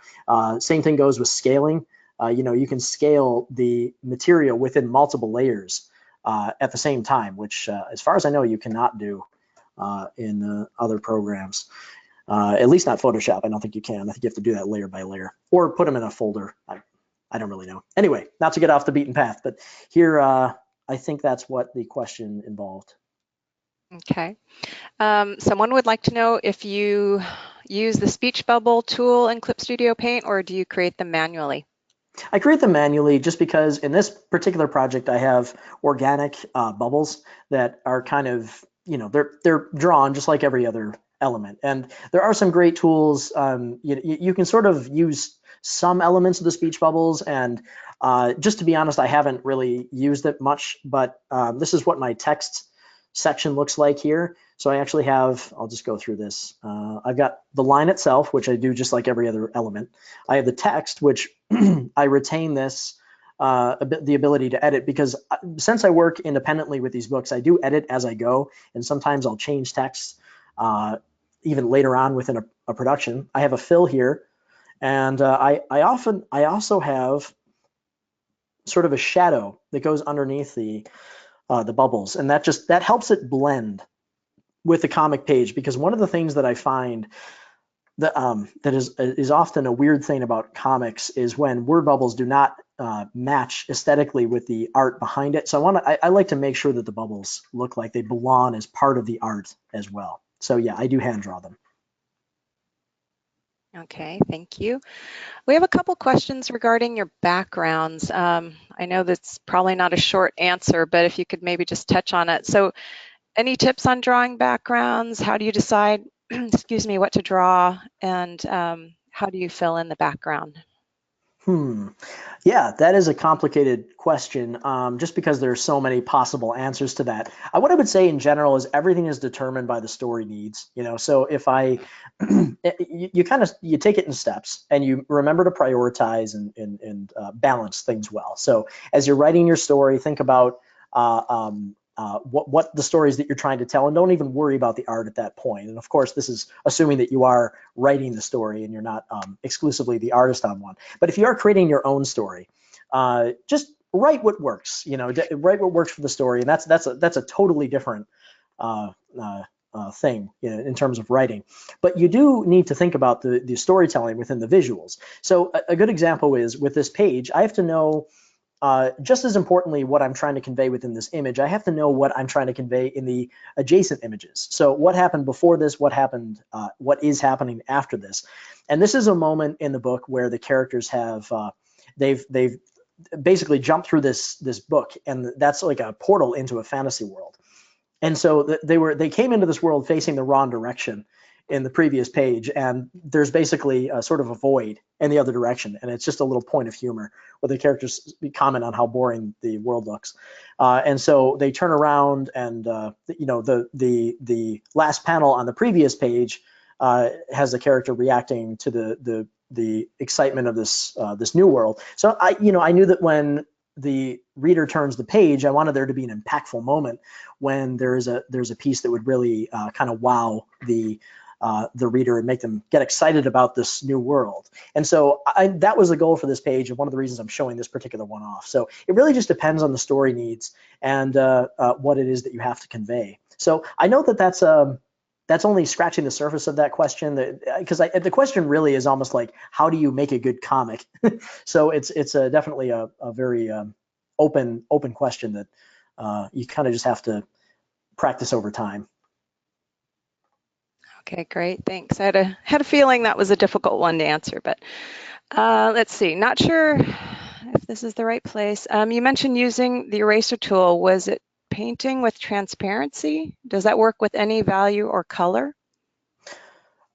Same thing goes with scaling. You can scale the material within multiple layers at the same time, which, as far as I know, you cannot do in other programs. At least not Photoshop. I don't think you can. I think you have to do that layer by layer, or put them in a folder. I don't really know. Anyway, not to get off the beaten path, but here I think that's what the question involved. Okay. Someone would like to know if you use the speech bubble tool in Clip Studio Paint, or do you create them manually? I create them manually just because in this particular project I have organic bubbles that are kind of, they're drawn just like every other element. And there are some great tools. You can sort of use some elements of the speech bubbles, and just to be honest, I haven't really used it much, but this is what my text section looks like here. So I actually have, I'll just go through this. I've got the line itself, which I do just like every other element. I have the text, which I retain this, the ability to edit, because since I work independently with these books, I do edit as I go, and sometimes I'll change text even later on within a production. I have a fill here, and I also have sort of a shadow that goes underneath the bubbles, and that helps it blend with the comic page, because one of the things that I find that is often a weird thing about comics is when word bubbles do not match aesthetically with the art behind it. So I like to make sure that the bubbles look like they belong as part of the art as well. So yeah, I do hand draw them. Okay, thank you. We have a couple questions regarding your backgrounds. I know that's probably not a short answer, but if you could maybe just touch on it. So any tips on drawing backgrounds? How do you decide, excuse me, what to draw, and how do you fill in the background? Yeah, that is a complicated question, just because there's so many possible answers to that. What I would say in general is everything is determined by the story needs. So if you take it in steps, and you remember to prioritize and balance things well. So as you're writing your story, think about what the stories that you're trying to tell, and don't even worry about the art at that point. And of course, this is assuming that you are writing the story and you're not exclusively the artist on one. But if you are creating your own story, just write what works. Write what works for the story, and that's a totally different thing in terms of writing. But you do need to think about the storytelling within the visuals. So a good example is with this page, I have to know. Just as importantly, what I'm trying to convey within this image, I have to know what I'm trying to convey in the adjacent images. So what happened before this, what is happening after this. And this is a moment in the book where the characters have, they've basically jumped through this book, and that's like a portal into a fantasy world. And so they came into this world facing the wrong direction in the previous page, and there's basically sort of a void in the other direction, and it's just a little point of humor where the characters comment on how boring the world looks, and so they turn around, and the last panel on the previous page has the character reacting to the excitement of this new world. So I knew that when the reader turns the page, I wanted there to be an impactful moment when there's a piece that would really kind of wow the reader and make them get excited about this new world. And so that was the goal for this page, and one of the reasons I'm showing this particular one off. So it really just depends on the story needs and what it is that you have to convey. So I know that that's only scratching the surface of that question, because the question really is almost like, how do you make a good comic? So it's definitely a very open question that you kind of just have to practice over time. Okay, great, thanks. I had a feeling that was a difficult one to answer, but let's see. Not sure if this is the right place. You mentioned using the eraser tool. Was it painting with transparency? Does that work with any value or color?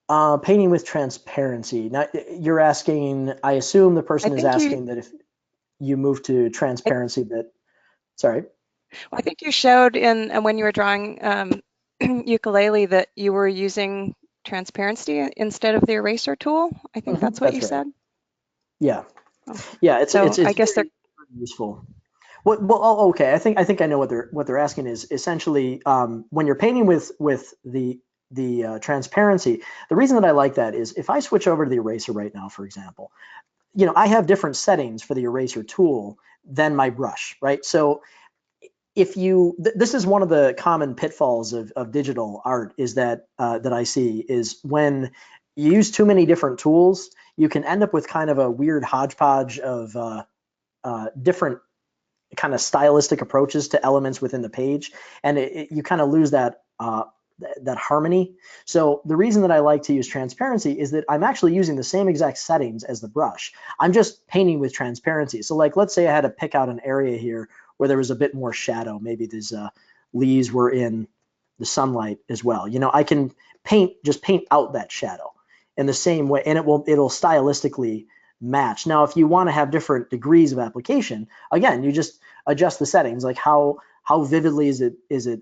Painting with transparency. Now, you're asking, I assume the person is asking that if you move to transparency sorry. Well, I think you showed when you were drawing Yooka-Laylee that you were using transparency instead of the eraser tool. I think that's what you said. Yeah. Yeah, it's I guess they're useful. Well, okay. I think I know what they're asking is essentially when you're painting with the transparency. The reason that I like that is if I switch over to the eraser right now, for example, I have different settings for the eraser tool than my brush, right? So this is one of the common pitfalls of digital art is that that I see is when you use too many different tools, you can end up with kind of a weird hodgepodge of different kind of stylistic approaches to elements within the page, and you kind of lose that that harmony. So the reason that I like to use transparency is that I'm actually using the same exact settings as the brush. I'm just painting with transparency. So like, let's say I had to pick out an area here where there was a bit more shadow. Maybe these leaves were in the sunlight as well. You know, I can just paint out that shadow in the same way, and it'll stylistically match. Now, if you want to have different degrees of application, again, you just adjust the settings, like how vividly is it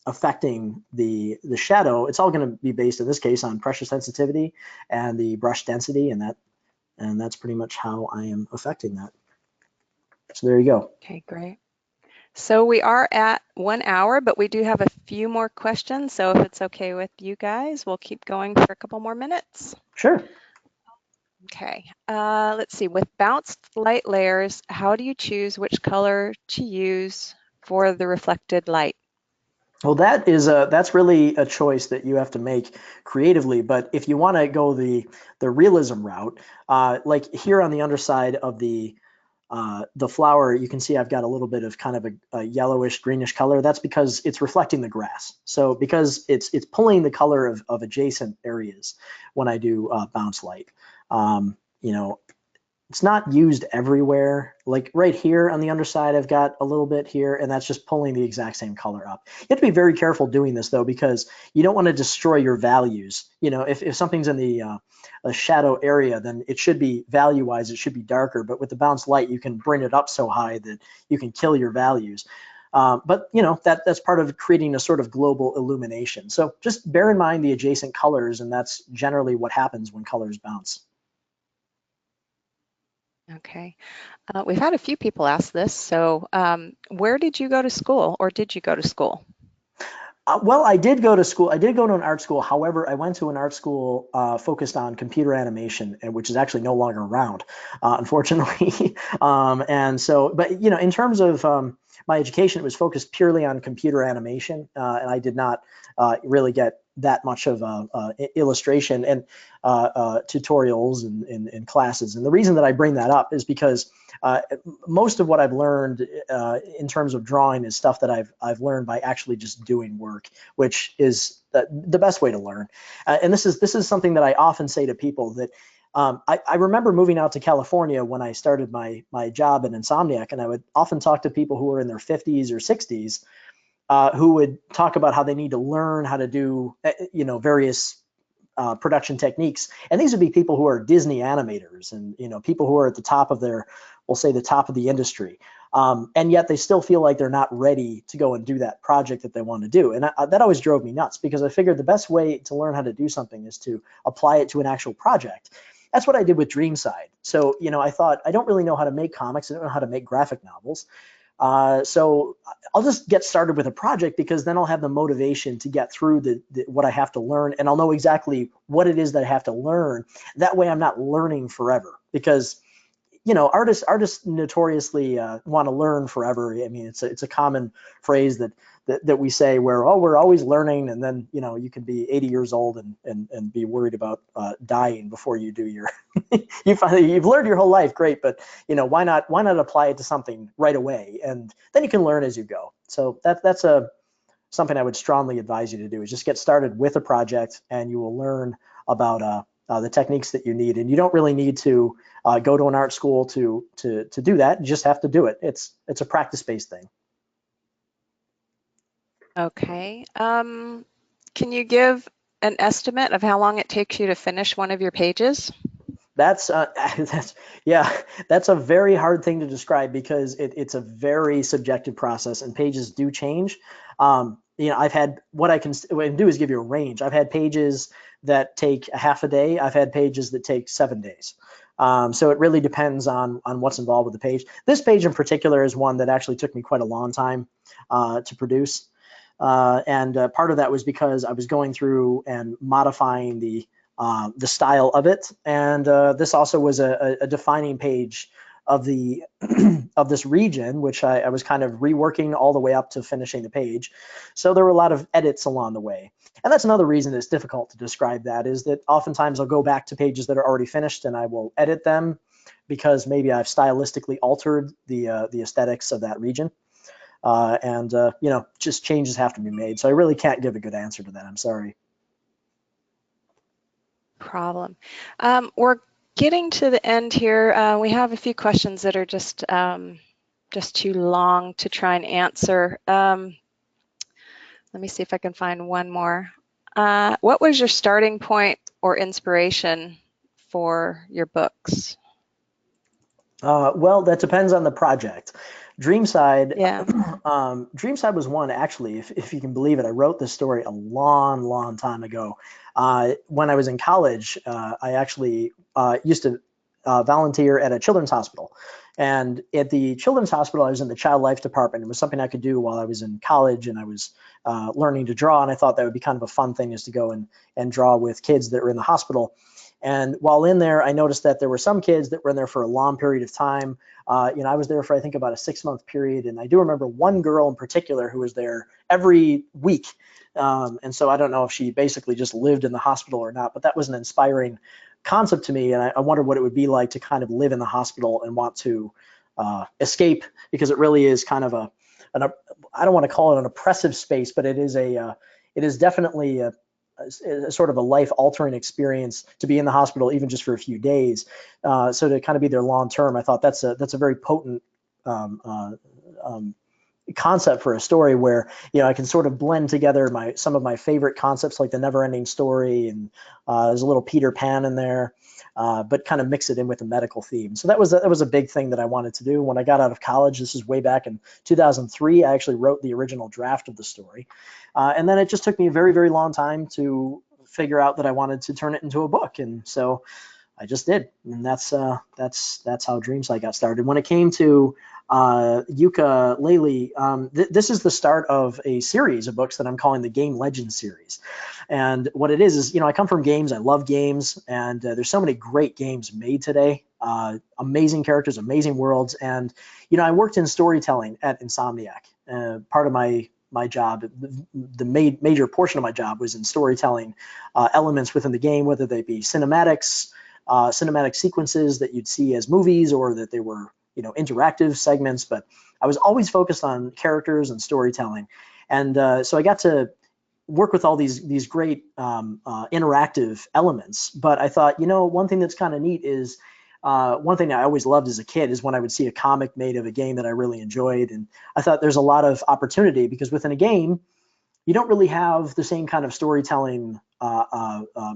affecting the shadow. It's all going to be based in this case on pressure sensitivity and the brush density, and that's pretty much how I am affecting that. So there you go. Okay, great. So we are at 1 hour, but we do have a few more questions. So if it's okay with you guys, we'll keep going for a couple more minutes. Sure. Okay, let's see. With bounced light layers, how do you choose which color to use for the reflected light? Well, that's really a choice that you have to make creatively. But if you want to go the realism route, like here on the underside of the flower, you can see I've got a little bit of kind of a yellowish greenish color. That's because it's reflecting the grass. So because it's pulling the color of adjacent areas when I do bounce light. You know, it's not used everywhere. Like right here on the underside, I've got a little bit here, and that's just pulling the exact same color up. You have to be very careful doing this though, because you don't want to destroy your values. You know, if something's in the a shadow area, then it should be value-wise, it should be darker. But with the bounce light, you can bring it up so high that you can kill your values. But you know, that's part of creating a sort of global illumination. So just bear in mind the adjacent colors, and that's generally what happens when colors bounce. Okay, we've had a few people ask this. So where did you go to school, or did you go to school? Well, I did go to school. I did go to an art school. However, I went to an art school focused on computer animation, which is actually no longer around, unfortunately. And so, but you know, in terms of my education, it was focused purely on computer animation, and I did not really get that much of illustration and tutorials and classes. And the reason that I bring that up is because most of what I've learned in terms of drawing is stuff that I've learned by actually just doing work, which is the best way to learn. And this is something that I often say to people that I remember moving out to California when I started my job at Insomniac, and I would often talk to people who were in their 50s or 60s who would talk about how they need to learn how to do you know, various production techniques, and these would be people who are Disney animators and, you know, people who are at the top of their, we'll say, the top of the industry, and yet they still feel like they're not ready to go and do that project that they want to do. And that always drove me nuts, because I figured the best way to learn how to do something is to apply it to an actual project. That's what I did with Dreamside. So, you know, I thought, I don't really know how to make comics, I don't know how to make graphic novels. So I'll just get started with a project, because then I'll have the motivation to get through what I have to learn, and I'll know exactly what it is that I have to learn. That way I'm not learning forever, because, you know, artists notoriously want to learn forever. I mean, it's a common phrase that we say, where, oh, we're always learning, and then, you know, you can be 80 years old and be worried about dying before you do your you've learned your whole life, great, but, you know, why not apply it to something right away, and then you can learn as you go. So that's something I would strongly advise you to do, is just get started with a project, and you will learn about the techniques that you need. And you don't really need to go to an art school to do that. You just have to do it. It's a practice-based thing. Okay. Can you give an estimate of how long it takes you to finish one of your pages? That's a very hard thing to describe, because it's a very subjective process, and pages do change. You know, I've had, what I can do is give you a range. I've had pages that take a half a day. I've had pages that take 7 days. So it really depends on what's involved with the page. This page in particular is one that actually took me quite a long time to produce. And part of that was because I was going through and modifying the style of it. And this also was a defining page of the of this region, which I was kind of reworking all the way up to finishing the page. So there were a lot of edits along the way. And that's another reason it's difficult to describe that, is that oftentimes I'll go back to pages that are already finished and I will edit them because maybe I've stylistically altered the aesthetics of that region. Just changes have to be made. So I really can't give a good answer to that. I'm sorry. Problem. We're getting to the end here. We have a few questions that are just too long to try and answer. Let me see if I can find one more. What was your starting point or inspiration for your books? Well, that depends on the project. Dreamside, Yeah. Dreamside was one, actually, if you can believe it. I wrote this story a long, long time ago. When I was in college, I actually used to volunteer at a children's hospital. And at the children's hospital, I was in the child life department. It was something I could do while I was in college and I was learning to draw. And I thought that would be kind of a fun thing, is to go and draw with kids that were in the hospital. And while in there, I noticed that there were some kids that were in there for a long period of time. I was there for, I think, about a 6-month period. And I do remember one girl in particular who was there every week. And so I don't know if she basically just lived in the hospital or not, but that was an inspiring concept to me. And I wondered what it would be like to kind of live in the hospital and want to escape, because it really is kind of I don't want to call it an oppressive space, but it is definitely a sort of a life-altering experience to be in the hospital, even just for a few days. So to kind of be there long term, I thought that's a very potent concept for a story, where I can sort of blend together some of my favorite concepts, like the never-ending story, and there's a little Peter Pan in there, but kind of mix it in with the medical theme. So that was a big thing that I wanted to do when I got out of college. This is way back in 2003. I actually wrote the original draft of the story, and then it just took me a very, very long time to figure out that I wanted to turn it into a book, and so I just did. And that's how Dreamside got started. When it came to Yooka-Laylee, this is the start of a series of books that I'm calling the Game Legends series. And what it is I come from games. I love games, and there's so many great games made today. Amazing characters, amazing worlds. And I worked in storytelling at Insomniac. Part of my job, the major portion of my job, was in storytelling elements within the game, whether they be cinematic sequences that you'd see as movies, or that they were interactive segments. But I was always focused on characters and storytelling, and so I got to work with all these great interactive elements. But I thought, one thing that's kind of neat is one thing I always loved as a kid is when I would see a comic made of a game that I really enjoyed. And I thought there's a lot of opportunity, because within a game, you don't really have the same kind of storytelling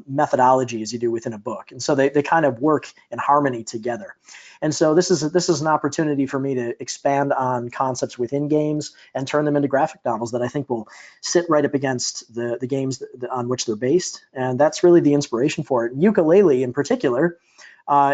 methodology as you do within a book. And so they kind of work in harmony together. And so this is an opportunity for me to expand on concepts within games and turn them into graphic novels that I think will sit right up against the games on which they're based. And that's really the inspiration for it. Yooka-Laylee in particular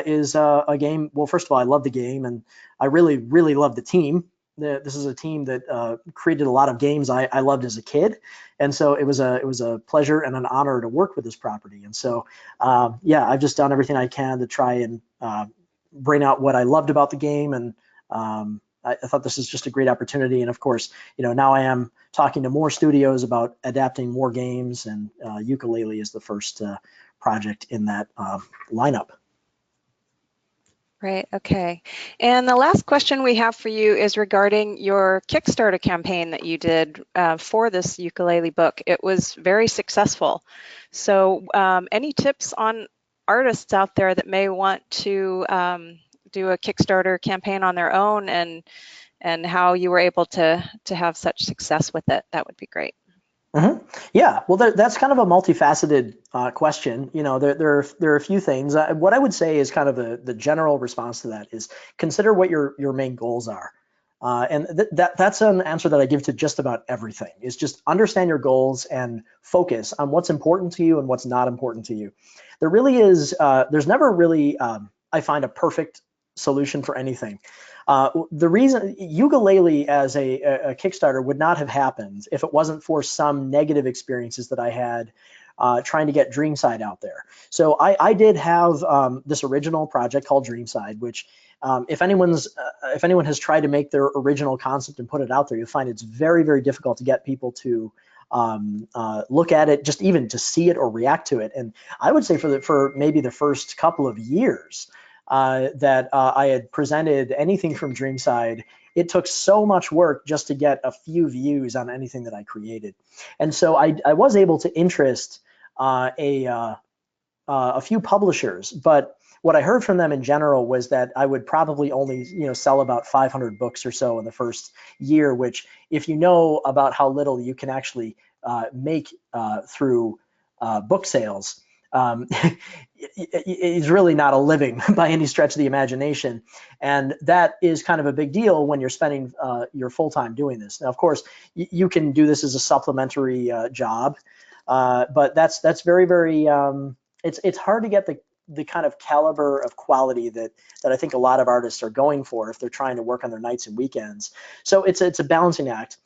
is a game. Well, first of all, I love the game, and I really, really love the team. This is a team that created a lot of games I loved as a kid, and so it was a pleasure and an honor to work with this property. And so I've just done everything I can to try and bring out what I loved about the game, and I thought this is just a great opportunity. And of course, now I am talking to more studios about adapting more games, and Yooka-Laylee is the first project in that lineup. Right, okay. And the last question we have for you is regarding your Kickstarter campaign that you did for this Yooka-Laylee book. It was very successful. So any tips on artists out there that may want to do a Kickstarter campaign on their own, and how you were able to have such success with it? That would be great. Mm-hmm. Yeah, well, that's kind of a multifaceted question. There are a few things. What I would say is kind of the general response to that is consider what your main goals are. And that's an answer that I give to just about everything, is just understand your goals and focus on what's important to you and what's not important to you. There really is, there's never really, I find, a perfect solution for anything. The reason Yooka-Laylee as a Kickstarter would not have happened if it wasn't for some negative experiences that I had trying to get Dreamside out there. So I did have this original project called Dreamside, which if anyone has tried to make their original concept and put it out there, you'll find it's very, very difficult to get people to look at it, just even to see it or react to it. And I would say for maybe the first couple of years that I had presented anything from Dreamside, it took so much work just to get a few views on anything that I created. And so I was able to interest a few publishers, but what I heard from them in general was that I would probably only sell about 500 books or so in the first year, which if you know about how little you can actually make through book sales, is really not a living by any stretch of the imagination. And that is kind of a big deal when you're spending your full time doing this. Now, of course, you can do this as a supplementary job, but that's very, very, it's hard to get the kind of caliber of quality that I think a lot of artists are going for if they're trying to work on their nights and weekends. So it's a balancing act.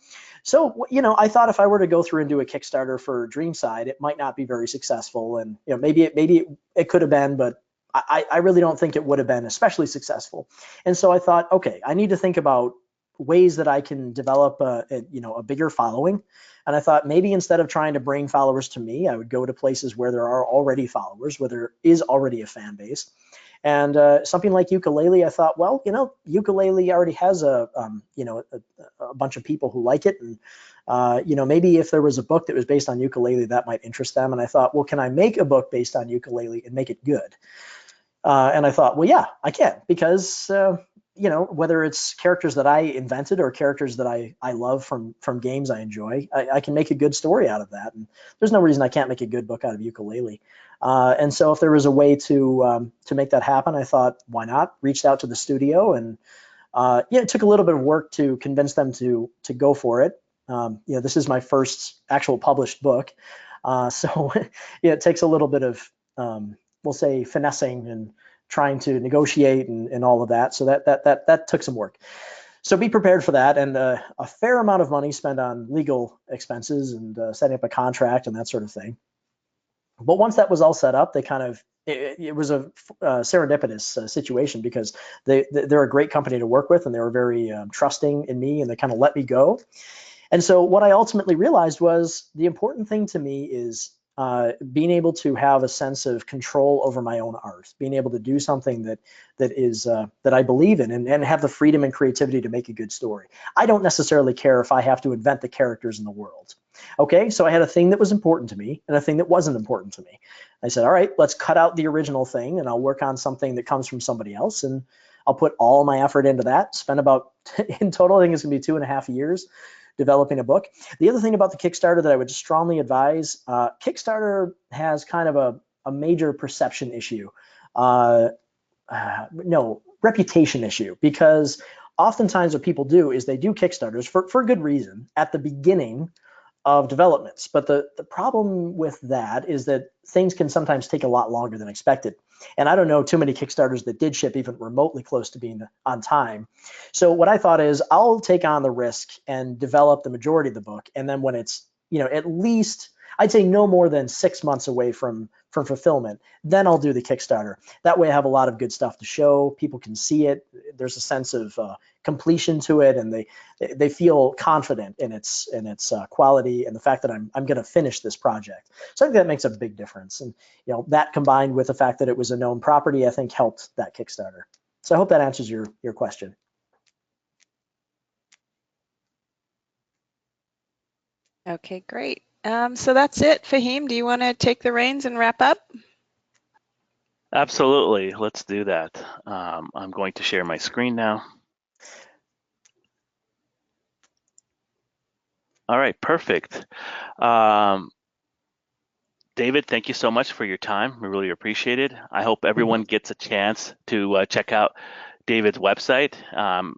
So, I thought if I were to go through and do a Kickstarter for Dreamside, it might not be very successful. And, maybe it could have been, but I really don't think it would have been especially successful. And so I thought, okay, I need to think about ways that I can develop a bigger following. And I thought maybe instead of trying to bring followers to me, I would go to places where there are already followers, where there is already a fan base. And something like Yooka-Laylee, I thought, well, Yooka-Laylee already has a bunch of people who like it, and maybe if there was a book that was based on Yooka-Laylee, that might interest them. And I thought, well, can I make a book based on Yooka-Laylee and make it good? And I thought, well, yeah, I can, because whether it's characters that I invented or characters that I love from games I enjoy, I can make a good story out of that. And there's no reason I can't make a good book out of Yooka-Laylee. And so if there was a way to make that happen, I thought, why not? Reached out to the studio, and it took a little bit of work to convince them to go for it. This is my first actual published book, so it takes a little bit of we'll say finessing and trying to negotiate and all of that. So that took some work. So be prepared for that, and a fair amount of money spent on legal expenses and setting up a contract and that sort of thing. But once that was all set up, it was a serendipitous situation, because they're a great company to work with, and they were very trusting in me, and they kind of let me go. And so what I ultimately realized was the important thing to me is being able to have a sense of control over my own art, being able to do something that I believe in, and have the freedom and creativity to make a good story. I don't necessarily care if I have to invent the characters in the world. Okay, so I had a thing that was important to me and a thing that wasn't important to me. I said, all right, let's cut out the original thing, and I'll work on something that comes from somebody else, and I'll put all my effort into that. Spend about, in total, I think it's gonna be 2.5 years developing a book. The other thing about the Kickstarter that I would strongly advise, Kickstarter has kind of a major perception issue, reputation issue, because oftentimes what people do is they do Kickstarters for good reason at the beginning of developments. But the problem with that is that things can sometimes take a lot longer than expected. And I don't know too many Kickstarters that did ship even remotely close to being on time. So what I thought is, I'll take on the risk and develop the majority of the book. And then when it's, at least, I'd say no more than 6 months away from fulfillment, then I'll do the Kickstarter. That way I have a lot of good stuff to show. People can see it. There's a sense of completion to it, and they feel confident in its quality and the fact that I'm going to finish this project. So I think that makes a big difference. And that combined with the fact that it was a known property, I think helped that Kickstarter. So I hope that answers your question. Okay, great. So that's it. Fahim, do you want to take the reins and wrap up? Absolutely. Let's do that. I'm going to share my screen now. All right, perfect. David, thank you so much for your time. We really appreciate it. I hope everyone gets a chance to check out David's website.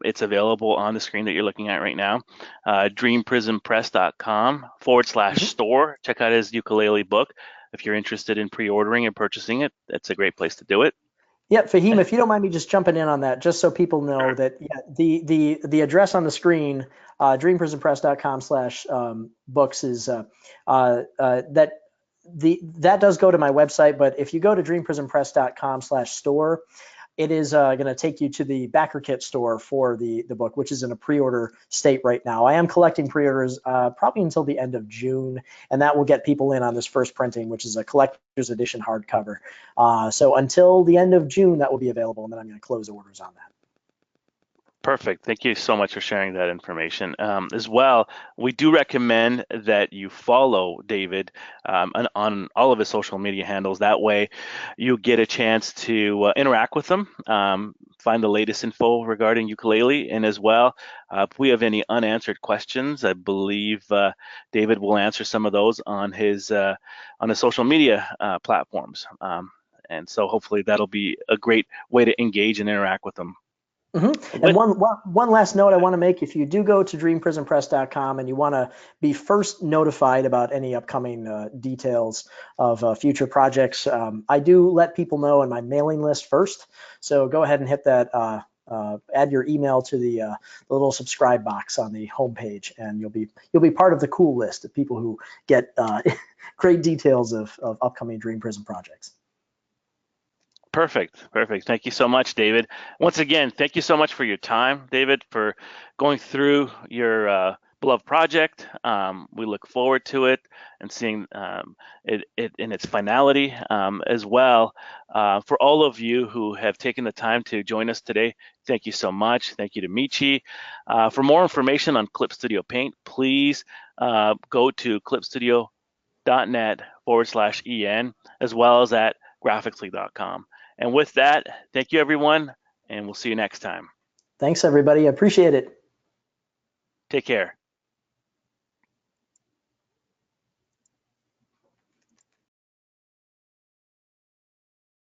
It's available on the screen that you're looking at right now, dreamprismpress.com/store. Check out his Yooka-Laylee book. If you're interested in pre-ordering and purchasing it, that's a great place to do it. Yeah, Fahim, if you don't mind me just jumping in on that, just so people know that the address on the screen, dreamprisoncpress.com/books is that does go to my website, but if you go to dreamprisonpress.com/store, it is going to take you to the backer kit store for the book, which is in a pre-order state right now. I am collecting pre-orders probably until the end of June, and that will get people in on this first printing, which is a collector's edition hardcover. So until the end of June, that will be available, and then I'm going to close orders on that. Perfect. Thank you so much for sharing that information. As well, we do recommend that you follow David on all of his social media handles. That way you get a chance to interact with him, find the latest info regarding Yooka-Laylee, and as well, if we have any unanswered questions, I believe David will answer some of those on his social media platforms. And so hopefully that'll be a great way to engage and interact with them. Mm-hmm. And one last note I want to make: if you do go to dreamprisonpress.com and you want to be first notified about any upcoming details of future projects, I do let people know in my mailing list first. So go ahead and hit that, add your email to the little subscribe box on the homepage, and you'll be part of the cool list of people who get great details of upcoming Dream Prison projects. Perfect. Thank you so much, David. Once again, thank you so much for your time, David, for going through your beloved project. We look forward to it and seeing it in its finality as well. For all of you who have taken the time to join us today, thank you so much. Thank you to Michi. For more information on Clip Studio Paint, please go to clipstudio.net/en, as well as at graphixly.com. And with that, thank you, everyone, and we'll see you next time. Thanks, everybody. I appreciate it. Take care.